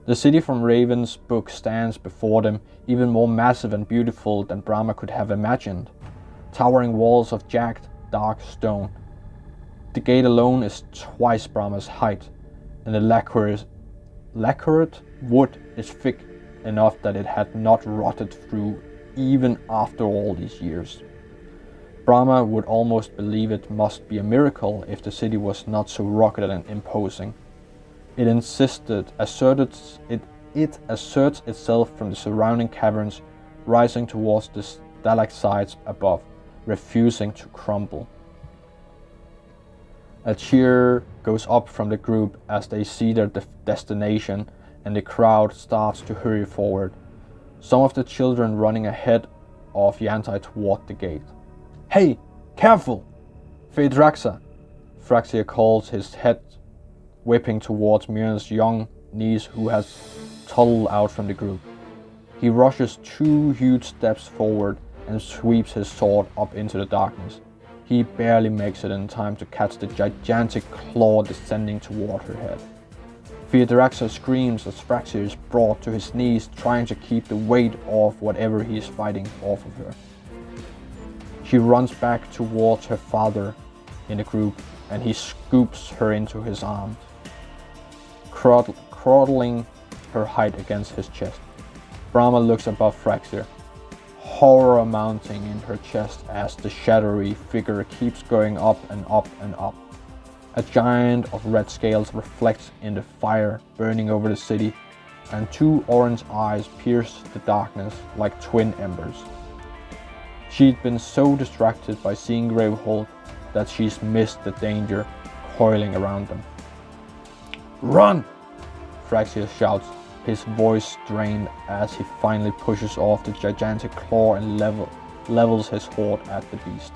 The city from Raven's book stands before them, even more massive and beautiful than Brahma could have imagined. Towering walls of jagged, dark stone. The gate alone is twice Brahma's height, and the lacquered wood is thick enough that it had not rotted through even after all these years. Brahma would almost believe it must be a miracle if the city was not so rugged and imposing. It asserts itself from the surrounding caverns, rising towards the stalactites above, refusing to crumble. A cheer goes up from the group as they see their destination, and the crowd starts to hurry forward, some of the children running ahead of Yantai toward the gate. Hey, careful! Phaedraxa! Fraxier calls, his head whipping towards Myrna's young niece who has toddled out from the group. He rushes 2 huge steps forward and sweeps his sword up into the darkness. He barely makes it in time to catch the gigantic claw descending toward her head. Phaedraxa screams as Fraxier is brought to his knees, trying to keep the weight of whatever he is fighting off of her. She runs back towards her father in the group, and he scoops her into his arms, cradling her height against his chest. Brahma looks above Fraxier, horror mounting in her chest as the shadowy figure keeps going up and up and up. A giant of red scales reflects in the fire burning over the city, and 2 orange eyes pierce the darkness like twin embers. She'd been so distracted by seeing Gravehold that she's missed the danger coiling around them. Run! Fraxier shouts, his voice strained as he finally pushes off the gigantic claw and levels his sword at the beast.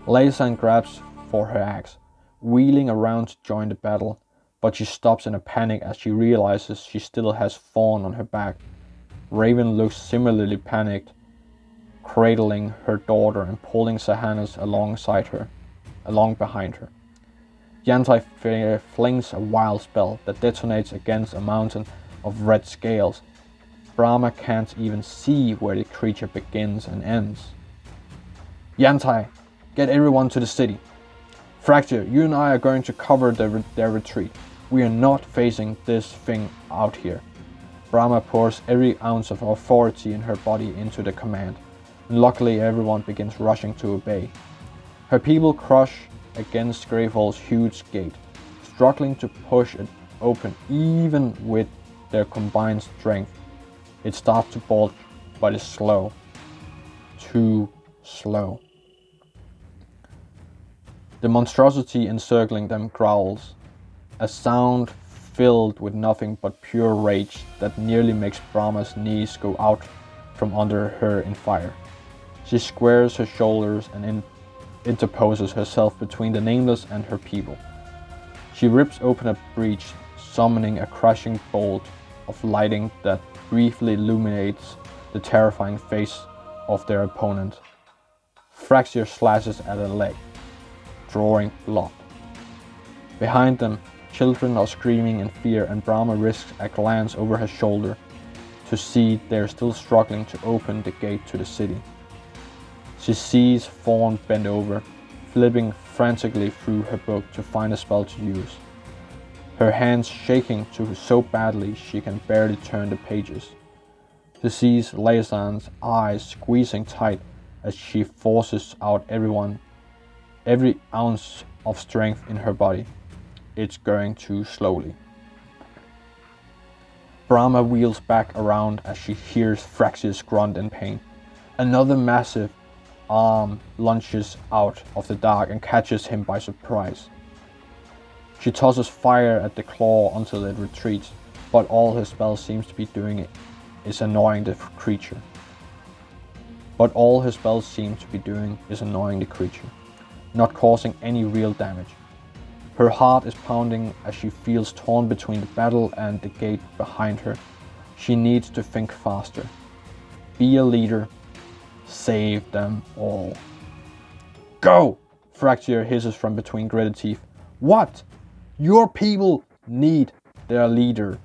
Laysan grabs for her axe, wheeling around to join the battle, but she stops in a panic as she realizes she still has Fawn on her back. Raven looks similarly panicked, cradling her daughter and pulling Sahanas along behind her. Yantai flings a wild spell that detonates against a mountain of red scales. Brahma can't even see where the creature begins and ends. Yantai, get everyone to the city. Fracture, you and I are going to cover their retreat. We are not facing this thing out here. Brahma pours every ounce of authority in her body into the command, and luckily everyone begins rushing to obey. Her people crush against Gravehall's huge gate, struggling to push it open even with their combined strength. It starts to bulge, but is slow. Too slow. The monstrosity encircling them growls, a sound filled with nothing but pure rage that nearly makes Brahma's knees go out from under her in fire. She squares her shoulders and interposes herself between the Nameless and her people. She rips open a breach, summoning a crashing bolt of lighting that briefly illuminates the terrifying face of their opponent. Fraxier slashes at a leg, drawing blood. Behind them, children are screaming in fear, and Brahma risks a glance over her shoulder to see they're still struggling to open the gate to the city. She sees Fawn bend over, flipping frantically through her book to find a spell to use, her hands shaking so badly she can barely turn the pages. She sees Laysan's eyes squeezing tight as she forces out every ounce of strength in her body. It's going too slowly. Brahma wheels back around as she hears Fraxier's grunt in pain. Another massive arm lunges out of the dark and catches him by surprise. She tosses fire at the claw until it retreats, but all her spell seems to be doing is annoying the creature. Not causing any real damage. Her heart is pounding as she feels torn between the battle and the gate behind her. She needs to think faster. Be a leader. Save them all. Go! Fraxier hisses from between gritted teeth. What? Your people need their leader.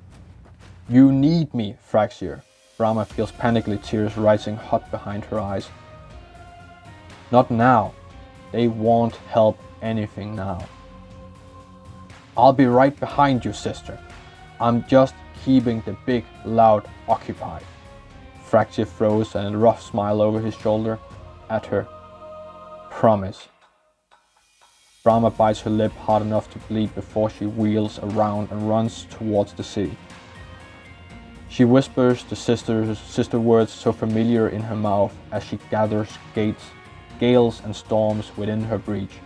You need me, Fraxier. Brahma feels panically, tears rising hot behind her eyes. Not now. They won't help anything now. I'll be right behind you, sister. I'm just keeping the big loud occupied. Fraxier throws a rough smile over his shoulder at her. Promise. Brahma bites her lip hard enough to bleed before she wheels around and runs towards the city. She whispers the sister words so familiar in her mouth as she gathers gales and storms within her breach.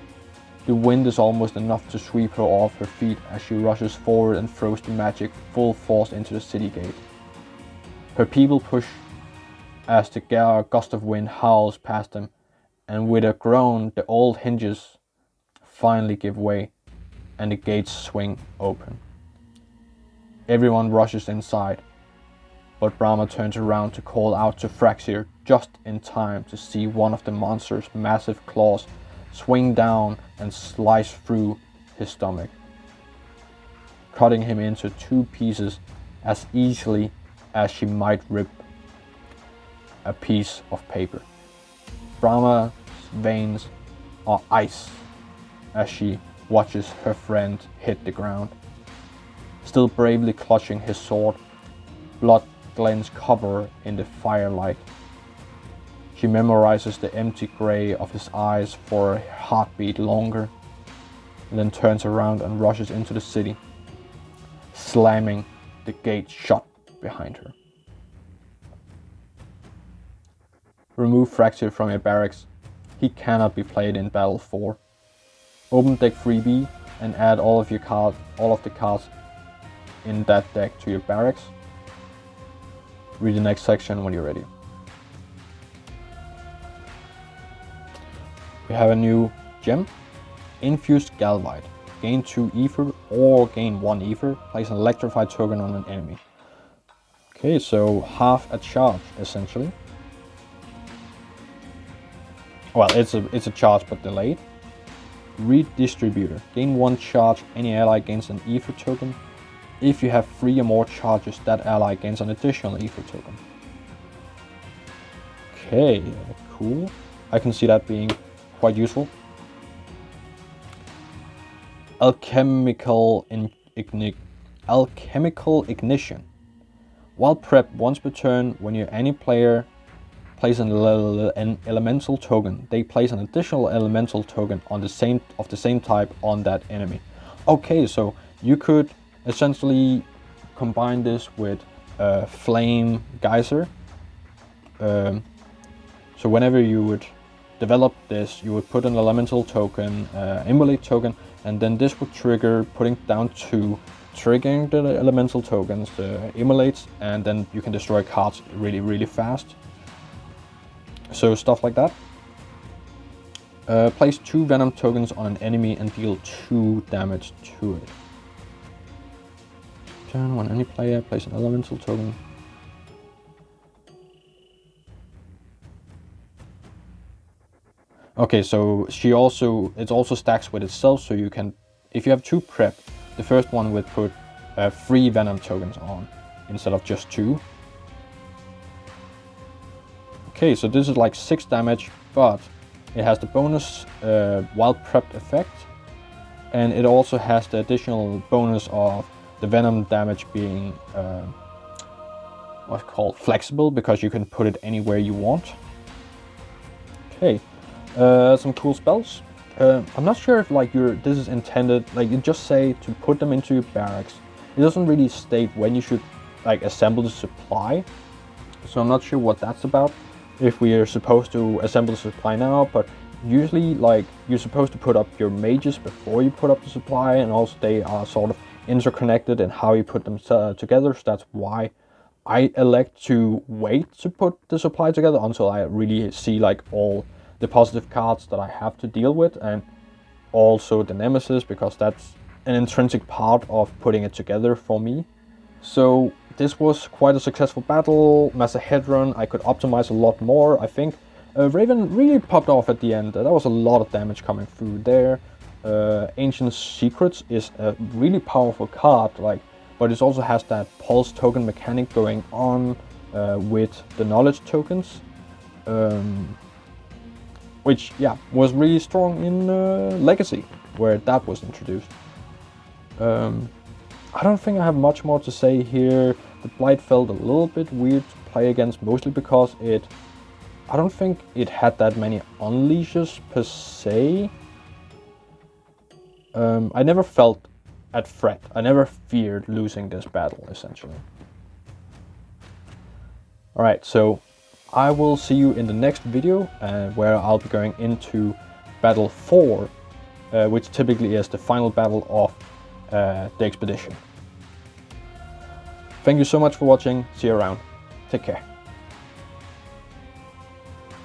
The wind is almost enough to sweep her off her feet as she rushes forward and throws the magic full force into the city gate. Her people push as the gust of wind howls past them, and with a groan the old hinges finally give way and the gates swing open. Everyone rushes inside, but Brahma turns around to call out to Fraxier just in time to see one of the monster's massive claws swing down and slice through his stomach, cutting him into two pieces as easily as she might rip a piece of paper. Brahma's veins are ice as she watches her friend hit the ground. Still bravely clutching his sword, blood glints copper in the firelight. She memorizes the empty grey of his eyes for a heartbeat longer, and then turns around and rushes into the city, slamming the gate shut behind her. Remove Fraxier from your barracks. He cannot be played in Battle 4. Open deck 3B and add all of the cards in that deck to your barracks. read the next section when you're ready. We have a new gem, Infused Galvite. Gain 2 ether or gain 1 ether. Place an electrified token on an enemy. Okay, so half a charge essentially. Well, it's a charge but delayed. Redistributor. Gain 1 charge. Any ally gains an ether token. If you have 3 or more charges, that ally gains an additional ether token. Okay, cool. I can see that being quite useful. Alchemical Ignition. While prepped once per turn, when any player plays an elemental token, they place an additional elemental token on the same type on that enemy. Okay, so you could essentially combine this with Flame Geyser. So whenever you would develop this, you would put an elemental token, immolate token, and then this would trigger putting down 2, triggering the elemental tokens, the immolates, and then you can destroy cards really fast. So stuff like that. Place 2 venom tokens on an enemy and deal 2 damage to it. Turn when any player places an elemental token. Okay, so it also stacks with itself, so you can, if you have 2 prep, the first one would put 3 venom tokens on instead of just 2. Okay, so this is like 6 damage, but it has the bonus while prepped effect, and it also has the additional bonus of the venom damage being what's called flexible, because you can put it anywhere you want. Okay. Some cool spells. I'm not sure if this is intended, like you just say to put them into your barracks. It doesn't really state when you should assemble the supply, so I'm not sure what that's about. If we are supposed to assemble the supply now, but usually you're supposed to put up your mages before you put up the supply, and also they are sort of interconnected in how you put them together. So that's why I elect to wait to put the supply together until I really see all the positive cards that I have to deal with, and also the nemesis, because that's an intrinsic part of putting it together for me. So this was quite a successful battle. Mazahaedron I could optimize a lot more. I think Raven really popped off at the end. That was a lot of damage coming through there. Ancient Secrets is a really powerful card, but it also has that pulse token mechanic going on with the knowledge tokens. Which, yeah, was really strong in Legacy, where that was introduced. I don't think I have much more to say here. The Blight felt a little bit weird to play against, mostly because I don't think it had that many unleashes per se. I never felt at threat. I never feared losing this battle, essentially. Alright, so I will see you in the next video, where I'll be going into Battle 4, which typically is the final battle of the expedition. Thank you so much for watching. See you around. Take care.